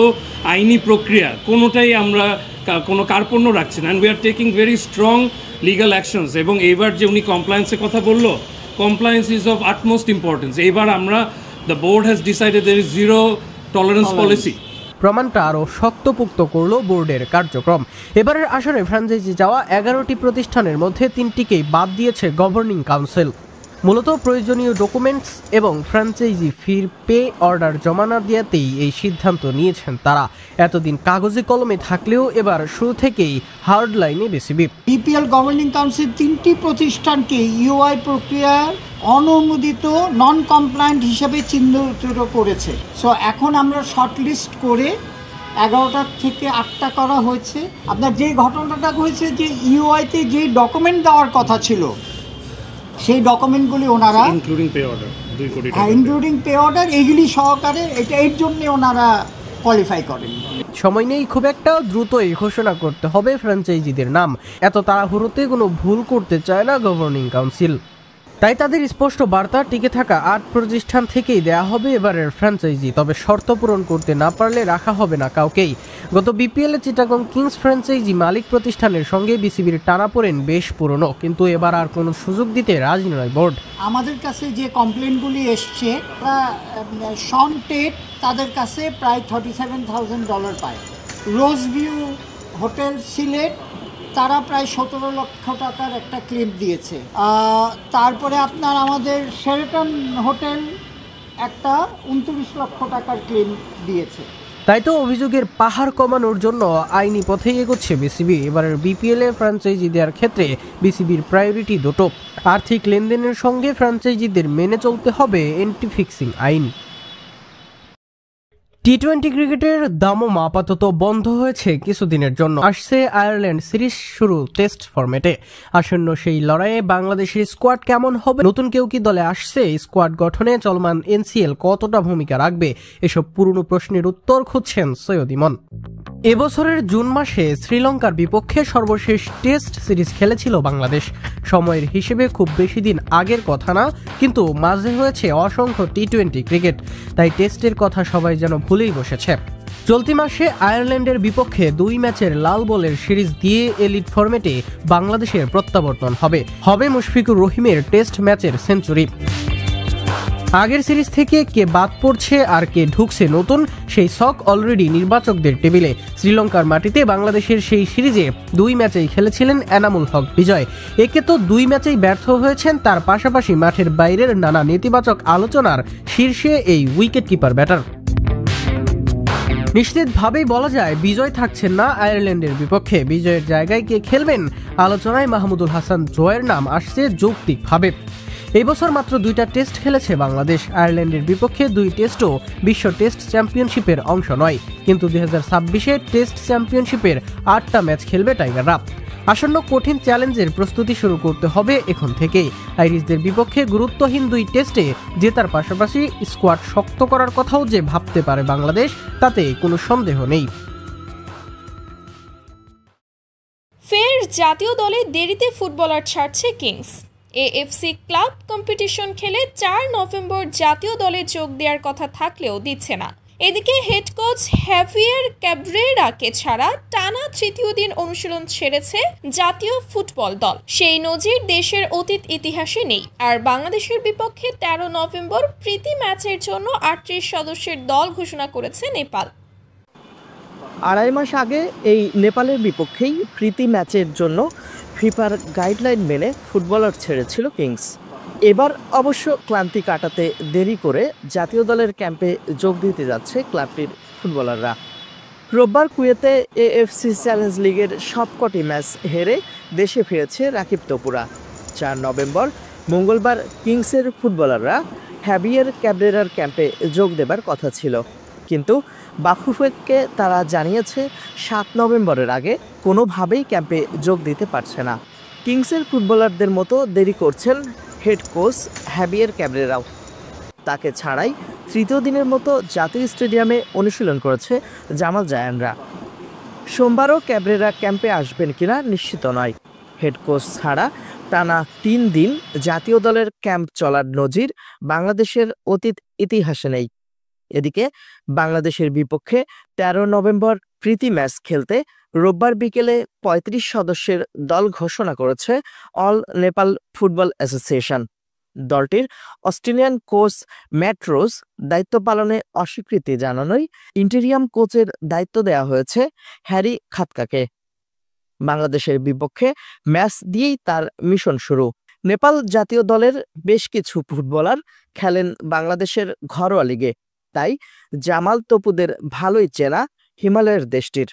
আইনি প্রক্রিয়া, কোনোটাই আমরা কোনো কার্পণ্য রাখছি না। And we are taking very strong legal actions. এবং এইবার যে উনি কমপ্লায়েন্সের কথা বললো, compliance is of utmost importance. এবার আমরা the board has decided there is zero tolerance policy. প্রমাণটা আরও শক্তপোক্ত করল বোর্ডের কার্যক্রম। এবারের আসরে ফ্র্যাঞ্চাইজি যাওয়া 11টি প্রতিষ্ঠানের মধ্যে 3টিকেই বাদ দিয়েছে গভর্নিং কাউন্সিল। মূলত প্রয়োজনীয় ডকুমেন্টস এবং ফ্র্যাঞ্চাইজি ফির পে অর্ডার জমা না দেওয়াতেই এই সিদ্ধান্ত নিয়েছেন তারা। এতদিন কাগজে কলমে থাকলেও এবার শুরু থেকেই হার্ড লাইনে বিসিবি। বিপিএল গভর্নিং কাউন্সিল 3টি প্রতিষ্ঠানকে ইউআই প্রক্রিয়ার অনুমোদিত নন কমপ্লায়েন্ট হিসেবে চিহ্নিত করেছে। সো এখন আমরা শর্টলিস্ট করে 11টা থেকে 8টা করা হয়েছে। আপনার যে ঘটনাটা হয়েছে যে ইউআইতে যে ডকুমেন্ট দেওয়ার কথা ছিল, সেই ডকুমেন্টগুলি ওনারা ইনক্লুডিং পে অর্ডার এগুলি সহকারে এর জন্য ওনারা কোয়ালিফাই করেন। সময় নেই খুব একটা, দ্রুতই ঘোষণা করতে হবে ফ্র্যাঞ্চাইজিদের নাম। এত তাড়াহুড়োতে কোনো ভুল করতে চায় না গভর্নিং কাউন্সিল। তাই তাদের স্পষ্ট বার্তা, টিকে থাকা 8 প্রতিষ্ঠান থেকেই দেয়া হবে এবারের ফ্র্যাঞ্চাইজি। তবে শর্ত পূরণ করতে না পারলে রাখা হবে না কাউকেই। গত বিপিএল এ চিটাগং কিংস ফ্র্যাঞ্চাইজি মালিক প্রতিষ্ঠানের সঙ্গে বিসিবির টানাপোড়েন বেশ পুরনো, কিন্তু এবার আর কোনো সুযোগ দিতে রাজি নয় বোর্ড। আমাদের কাছে যে কমপ্লেনগুলি এসছে, শন টেট তাদের কাছে প্রায় $37,000 পায়। রোজ ভিউ হোটেল সিলেট তারা প্রায় 17 লক্ষ টাকার একটা ক্লেম দিয়েছে। তারপরে আপনার আমাদের শেরাটন হোটেল একটা 29 লক্ষ টাকার ক্লেম দিয়েছে। তাই তো অভিযোগের পাহাড় কমানোর জন্য আইনি পথেই এগোচ্ছে বিসিবি। এবারের বিপিএল এ ফ্র্যাঞ্চাইজি দেওয়ার ক্ষেত্রে বিসিবির প্রায়োরিটি দুটো। আর্থিক লেনদেনের সঙ্গে ফ্র্যাঞ্চাইজিদের মেনে চলতে হবে এন্টি ফিক্সিং আইন। টি-20 ক্রিকেটের দামম আপাতত বন্ধ হয়েছে কিছুদিনের জন্য। আসছে আয়ারল্যান্ড সিরিজ শুরু টেস্ট ফরম্যাটে। আসন্ন সেই লড়াইয়ে বাংলাদেশের স্কোয়াড কেমন হবে, নতুন কেউ কি দলে আসছে, স্কোয়াড গঠনে চলমান এনসিএল কতটা ভূমিকা রাখবে, এসব পুরনো প্রশ্নের উত্তর খুঁজছেন সৈয়দ ইমন। এবছরের জুন মাসে শ্রীলঙ্কার বিপক্ষে সর্বশেষ টেস্ট সিরিজ খেলেছিল বাংলাদেশ। সময়ের হিসেবে খুব বেশি দিন আগের কথা না, কিন্তু মাঝে হয়েছে অসংখ্য টি-20 ক্রিকেট, তাই টেস্টের কথা সবাই যেন ভুলেই বসেছে। চলতি মাসে আয়ারল্যান্ডের বিপক্ষে 2 ম্যাচের লাল বলের সিরিজ দিয়ে এলিট ফরম্যাটে বাংলাদেশের প্রত্যাবর্তন হবে মুশফিকুর রহিমের টেস্ট ম্যাচের সেঞ্চুরি। আগের সিরিজ থেকে কে বাদ পড়ছে আর কে ঢুকছে নতুন, সেই ছক অলরেডি নির্বাচকদের টেবিলে। শ্রীলঙ্কার মাটিতে বাংলাদেশের সেই সিরিজে 2 ম্যাচেই খেলেছিলেন এনামুল হক বিজয়। একে তো 2 ম্যাচেই ব্যর্থ হয়েছেন, তার পাশাপাশি মাঠের বাইরের নানা নেতিবাচক আলোচনার শীর্ষে এই উইকেট কিপার ব্যাটার। নিশ্চিতভাবেই বলা যায় বিজয় থাকছেন না আয়ারল্যান্ডের বিপক্ষে। বিজয়ের জায়গায় কে খেলবেন আলোচনায় মাহমুদুল হাসান জয়ের নাম আসছে যৌক্তিকভাবে। এই বছর মাত্র 2টা টেস্ট খেলেছে বাংলাদেশ। আয়ারল্যান্ডের বিপক্ষে 2 টেস্টও বিশ্ব টেস্ট চ্যাম্পিয়নশিপের অংশ নয়, কিন্তু 2026-এ টেস্ট চ্যাম্পিয়নশিপের 8টা ম্যাচ খেলবে টাইগাররা। আসন্ন কঠিন চ্যালেঞ্জের প্রস্তুতি শুরু করতে হবে এখন থেকেই। আইরিশদের বিপক্ষে গুরুত্বহীন 2 টেস্টে জেতার পাশাপাশি স্কোয়াড শক্ত করার কথাও যে ভাবতে পারে বাংলাদেশ, তাতে কোনো সন্দেহ নেই। ফের জাতীয় দলে দেরিতে ফুটবলার ছাড়ছে কিংস। এএফসি ক্লাব কম্পিটিশন খেলে 4 নভেম্বর জাতীয় দলে যোগ দেওয়ার কথা থাকলেও দিচ্ছে না। এদিকে হেড কোচ হ্যাভিয়ার ক্যাব্রেরাকে ছাড়া টানা 3য় দিন অনুশীলন ছেড়েছে জাতীয় ফুটবল দল। সেই নজির দেশের অতীত ইতিহাসে নেই। আর বাংলাদেশের বিপক্ষে 13 নভেম্বর প্রীতি ম্যাচের জন্য 38 সদস্যের দল ঘোষণা করেছে নেপাল। 2.5 মাস আগে এই নেপালের বিপক্ষেই প্রীতি ম্যাচের জন্য ফিফার গাইডলাইন মেনে ফুটবলার ছেড়েছিল কিংস। এবার অবশ্য ক্লান্তি কাটাতে দেরি করে জাতীয় দলের ক্যাম্পে যোগ দিতে যাচ্ছে ক্লাবটির ফুটবলাররা। রোববার কুয়েতে এএফসি চ্যালেঞ্জ লিগের সবকটি ম্যাচ হেরে দেশে ফিরেছে রাকিব তপুরা। 4 নভেম্বর মঙ্গলবার কিংসের ফুটবলাররা হ্যাভিয়ার ক্যাব্রেরার ক্যাম্পে যোগ দেবার কথা ছিল, কিন্তু বাফুফেকে তারা জানিয়েছে 7 নভেম্বরের আগে কোনোভাবেই ক্যাম্পে যোগ দিতে পারছে না। কিংসের ফুটবলারদের মতো দেরি করছেন হেড কোচ হ্যাভিয়ার ক্যাব্রেরাও। তাকে ছাড়াই 3য় দিনের মতো জাতীয় স্টেডিয়ামে অনুশীলন করেছে জামাল জায়ানরা। সোমবারও ক্যাব্রেরা ক্যাম্পে আসবেন কিনা নিশ্চিত নয়। হেড কোচ ছাড়া টানা 3 দিন জাতীয় দলের ক্যাম্প চলার নজির বাংলাদেশের অতীত ইতিহাসে নেই। এদিকে বাংলাদেশের বিপক্ষে 13 নভেম্বর প্রীতি ম্যাচ খেলতে রোববার বিকেলে 35 সদস্যের দল ঘোষণা করেছে অল নেপাল ফুটবল অ্যাসোসিয়েশন। দলটির অস্ট্রেলিয়ান কোচ ম্যাট রোজ দায়িত্ব পালনে অস্বীকৃতি জানানোয় ইন্টেরিয়াম কোচের দায়িত্ব দেওয়া হয়েছে হ্যারি খাতকাকে। বাংলাদেশের বিপক্ষে ম্যাচ দিয়েই তার মিশন শুরু। নেপাল জাতীয় দলের বেশ কিছু ফুটবলার খেলেন বাংলাদেশের ঘরোয়া লিগে, তাই জামাল তপুদের ভালোই চেনা হিমালয়ের দেশটির।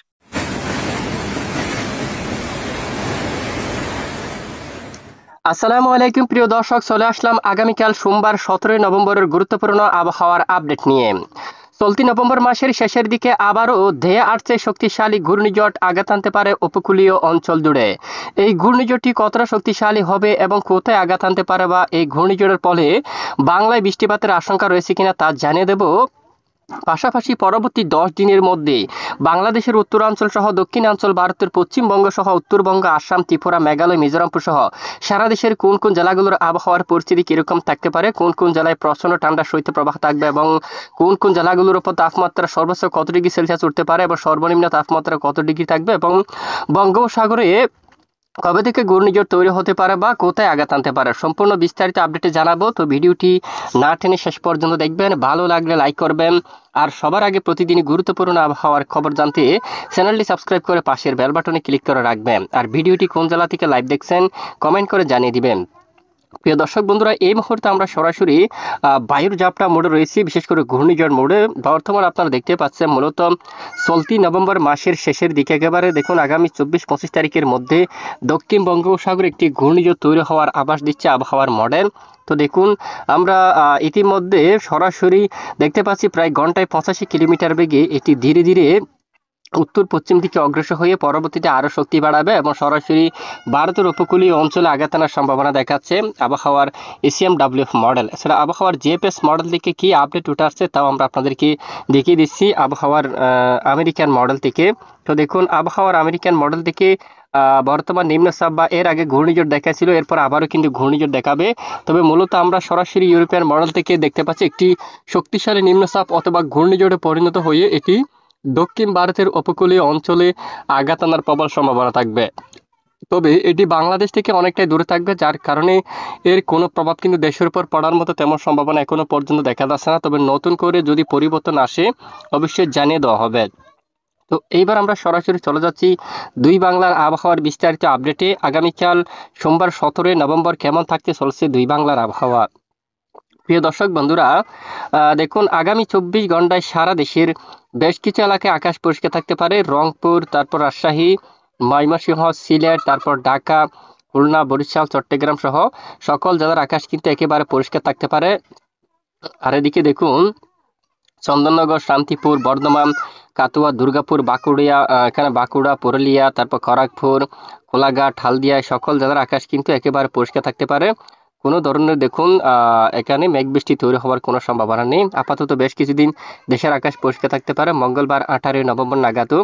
আসসালামু আলাইকুম প্রিয় দর্শক, চলে আসলাম আগামীকাল সোমবার 17 নভেম্বরের গুরুত্বপূর্ণ আবহাওয়ার আপডেট নিয়ে। চলতি নভেম্বর মাসের শেষের দিকে আবারও ধেয়ে আসছে শক্তিশালী ঘূর্ণিঝড় আঘাত আনতে পারে উপকূলীয় অঞ্চল জুড়ে। এই ঘূর্ণিঝড়টি কতটা শক্তিশালী হবে এবং কোথায় আঘাত আনতে পারে বা এই ঘূর্ণিঝড়ের ফলে বাংলায় বৃষ্টিপাতের আশঙ্কা রয়েছে কিনা তা জানিয়ে দেব। পাশাপাশি পরবর্তী 10 দিনের মধ্যে বাংলাদেশের উত্তরাঞ্চল সহ দক্ষিণাঞ্চল, ভারতের পশ্চিমবঙ্গ সহ উত্তরবঙ্গ, আসাম, ত্রিপুরা, মেঘালয়, মিজোরামপুর সহ সারা দেশের কোন কোন জেলাগুলোর আবহাওয়ার পরিস্থিতি কিরকম থাকতে পারে, কোন কোন জেলায় প্রচন্ড ঠান্ডা শৈত্যপ্রবাহ থাকবে এবং কোন কোন জেলাগুলোর উপর তাপমাত্রা সর্বোচ্চ কত ডিগ্রি সেলসিয়াস উঠতে পারে এবং সর্বনিম্ন তাপমাত্রা কত ডিগ্রি থাকবে এবং বঙ্গোপসাগরে কবে থেকে ঘূর্ণিঝড় তৈরি হতে পারে বা কোথায় আঘাত আনতে পারে, সম্পূর্ণ বিস্তারিত আপডেটে জানাবো। তো ভিডিওটি না টেনে শেষ পর্যন্ত দেখবেন, ভালো লাগলে লাইক করবেন আর সবার আগে প্রতিদিনই গুরুত্বপূর্ণ আবহাওয়ার খবর জানতে চ্যানেলটি সাবস্ক্রাইব করে পাশের বেল বাটনে ক্লিক করে রাখবেন। আর ভিডিওটি কোন জেলা থেকে লাইভ দেখছেন কমেন্ট করে জানিয়ে দিবেন। প্রিয় দর্শক বন্ধুরা, এই মুহূর্তে আমরা সরাসরি বায়ুর ঝাপটা মোড়ে রয়েছি, বিশেষ করে ঘূর্ণিঝড় মোড়ে। বর্তমানে আপনারা দেখতে পাচ্ছেন মূলত চলতি নভেম্বর মাসের শেষের দিকে একেবারে দেখুন আগামী 24-25 তারিখের মধ্যে দক্ষিণ বঙ্গোপসাগরে একটি ঘূর্ণিঝড় তৈরি হওয়ার আভাস দিচ্ছে আবহাওয়ার মডেল। তো দেখুন আমরা ইতিমধ্যে সরাসরি দেখতে পাচ্ছি প্রায় ঘন্টায় 85 কিলোমিটার বেগে এটি ধীরে ধীরে উত্তর পশ্চিম দিকে অগ্রসর হয়ে পরবর্তীতে আরও শক্তি বাড়াবে এবং সরাসরি ভারতের উপকূলীয় অঞ্চলে আঘাত আনার সম্ভাবনা দেখাচ্ছে আবহাওয়ার ACMWF মডেল। এছাড়া আবহাওয়ার জিএফএস মডেল থেকে কি আপডেট উঠে আসছে তাও আমরা আপনাদেরকে দেখিয়ে দিচ্ছি আবহাওয়ার আমেরিকান মডেল থেকে। তো দেখুন আবহাওয়ার আমেরিকান মডেল থেকে বর্তমান নিম্নচাপ বা এর আগে ঘূর্ণিঝড় দেখাচ্ছিল, এরপর আবারও কিন্তু ঘূর্ণিঝড় দেখাবে। তবে মূলত আমরা সরাসরি ইউরোপিয়ান মডেল থেকে দেখতে পাচ্ছি একটি শক্তিশালী নিম্নচাপ অথবা ঘূর্ণিঝড়ে পরিণত হয়ে এটি দক্ষিণ ভারতের উপকূলীয় অঞ্চলে আঘাত আনার প্রবল সম্ভাবনা থাকবে। তবে এটি বাংলাদেশ থেকে অনেকটাই দূরে থাকবে, যার কারণে এর কোনো প্রভাব কিন্তু দেশের উপর পড়ার মতো তেমন সম্ভাবনা এখনো পর্যন্ত দেখা যাচ্ছে না। তবে নতুন করে যদি পরিবর্তন আসে অবশ্যই জানিয়ে দেওয়া হবে। তো এইবার আমরা সরাসরি চলে যাচ্ছি দুই বাংলার আবহাওয়ার বিস্তারিত আপডেটে। আগামীকাল সোমবার 17 নভেম্বর কেমন থাকতে চলছে দুই বাংলার আবহাওয়া। প্রিয় দর্শক বন্ধুরা, দেখুন আগামী 24 ঘন্টায় সারা দেশের বেশ কিছু এলাকায় আকাশ পরিষ্কার থাকতে পারে। রংপুর, তারপর রাজশাহী, ময়মনসিংহ, সিলেট, তারপর ঢাকা, খুলনা, বরিশাল, চট্টগ্রাম সহ সকল জেলার আকাশ কিন্তু একেবারে পরিষ্কার থাকতে পারে। আর এদিকে দেখুন চন্দননগর, শান্তিপুর, বর্ধমান, কাতুয়া, দুর্গাপুর, বাঁকুড়িয়া, এখানে বাঁকুড়া, পুরুলিয়া, তারপর খড়গপুর, কোলাঘাট, হালদিয়া সকল জেলার আকাশ কিন্তু একেবারে পরিষ্কার থাকতে পারে। কোনো ধরনের দেখুন এখানে মেঘ বৃষ্টি তৈরি হওয়ার কোনো সম্ভাবনা নেই। আপাতত বেশ কিছুদিন দেশের আকাশ পরিষ্কার থাকতে পারে। মঙ্গলবার 18 নভেম্বর নাগাদও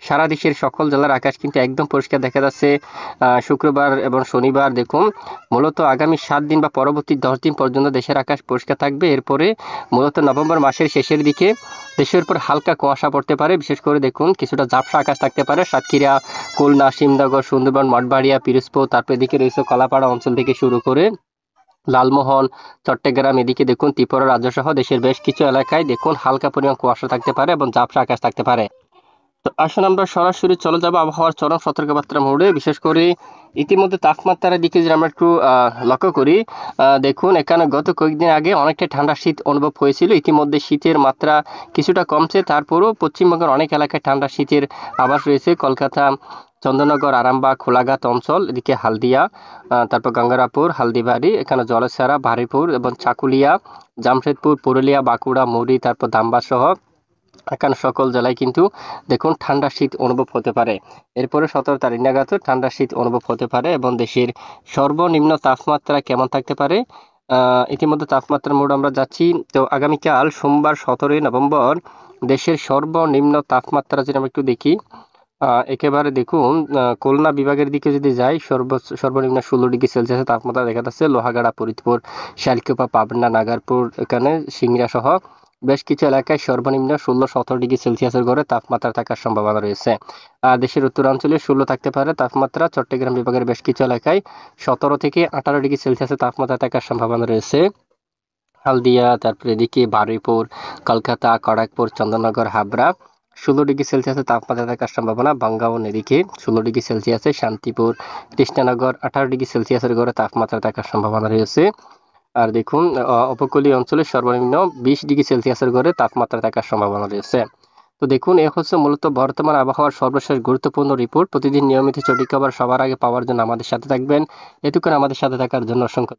সারা দেশের সকল জেলার আকাশ কিন্তু একদম পরিষ্কার দেখা যাচ্ছে। শুক্রবার এবং শনিবার দেখুন মূলত আগামী 7 দিন বা পরবর্তী 10 দিন পর্যন্ত দেশের আকাশ পরিষ্কার থাকবে। এরপরে মূলত নভেম্বর মাসের শেষের দিকে দেশের উপর হালকা কুয়াশা পড়তে পারে। বিশেষ করে দেখুন কিছুটা ঝাপসা আকাশ থাকতে পারে সাতক্ষীরা, খুলনা, শিমনগর, সুন্দরবন, মঠবাড়িয়া, পিরোজপুর, তারপর এদিকে রয়েছে কলাপাড়া অঞ্চল থেকে শুরু করে লালমোহন, চট্টগ্রাম, এদিকে দেখুন ত্রিপুরা রাজ্য সহ দেশের বেশ কিছু এলাকায় দেখুন হালকা পরিমাণ কুয়াশা থাকতে পারে এবং ঝাপসা আকাশ থাকতে পারে। তো আসুন আমরা সরাসরি চলে যাব আবহাওয়ার চরম সতর্কবার্তা মোড়ে। বিশেষ করে ইতিমধ্যে তাপমাত্রার দিকে যদি আমরা একটু লক্ষ্য করি, দেখুন এখানে গত কয়েকদিন আগে অনেকটা ঠান্ডা শীত অনুভব হয়েছিল। ইতিমধ্যে শীতের মাত্রা কিছুটা কমছে, তারপরেও পশ্চিমবঙ্গের অনেক এলাকায় ঠান্ডা শীতের আভাস রয়েছে। কলকাতা, চন্দননগর, আরামবাগ, খোলাঘাট অঞ্চল, এদিকে হালদিয়া, তারপর গঙ্গারাপুর, হালদিবাড়ি, এখানে জলেছাড়া, বারুইপুর এবং চাকুলিয়া, জামশেদপুর, পুরুলিয়া, বাঁকুড়া, মুড়ি, তারপর ধামবাগ সহ এখানে সকল জেলায় কিন্তু দেখুন ঠান্ডা শীত অনুভব হতে পারে। এরপরে 17 তারিখ নাগাদ ঠান্ডা শীত অনুভব হতে পারে এবং দেশের সর্বনিম্ন তাপমাত্রা কেমন থাকতে পারে ইতিমধ্যে তাপমাত্রার মোড় আমরা যাচ্ছি। তো আগামীকাল সোমবার 17 নভেম্বর দেশের সর্বনিম্ন তাপমাত্রা যদি আমরা একটু দেখি, একেবারে দেখুন খুলনা বিভাগের দিকে যদি যাই সর্বনিম্ন 16 ডিগ্রি সেলসিয়াসের তাপমাত্রা দেখা যাচ্ছে। লোহাগাড়া, ফরিদপুর, শালকুপা, পাবনা, নাগারপুর, এখানে সিংড়া সহ বেশ কিছু এলাকায় সর্বনিম্ন 16-17 ডিগ্রি সেলসিয়াসের ঘরে তাপমাত্রা থাকার সম্ভাবনা রয়েছে। আর দেশের উত্তরাঞ্চলে 16 থাকতে পারে তাপমাত্রা। চট্টগ্রাম বিভাগের বেশ কিছু এলাকায় 17 থেকে 18 ডিগ্রি সেলসিয়াসের তাপমাত্রা থাকার সম্ভাবনা রয়েছে। হালদিয়া, তারপরে এদিকে বারুইপুর, কলকাতা, খড়গপুর, চন্দননগর, হাবড়া 16 ডিগ্রি সেলসিয়াসের তাপমাত্রা থাকার সম্ভাবনা। বাঙ্গাওন এদিকে 16 ডিগ্রি সেলসিয়াসে, শান্তিপুর, কৃষ্ণনগর 18 ডিগ্রি সেলসিয়াসের ঘরে তাপমাত্রা থাকার সম্ভাবনা রয়েছে। আর দেখুন উপকূলীয় অঞ্চলে সর্বনিম্ন 20 ডিগ্রি সেলসিয়াসের ঘরে তাপমাত্রা থাকার সম্ভাবনা রয়েছে। তো দেখুন এ হচ্ছে মূলত বর্তমান আবহাওয়ার সর্বশেষ গুরুত্বপূর্ণ রিপোর্ট। প্রতিদিন নিয়মিত সঠিক খবর সবার আগে পাওয়ার জন্য আমাদের সাথে থাকবেন। এতক্ষণ আমাদের সাথে থাকার জন্য অসংখ্য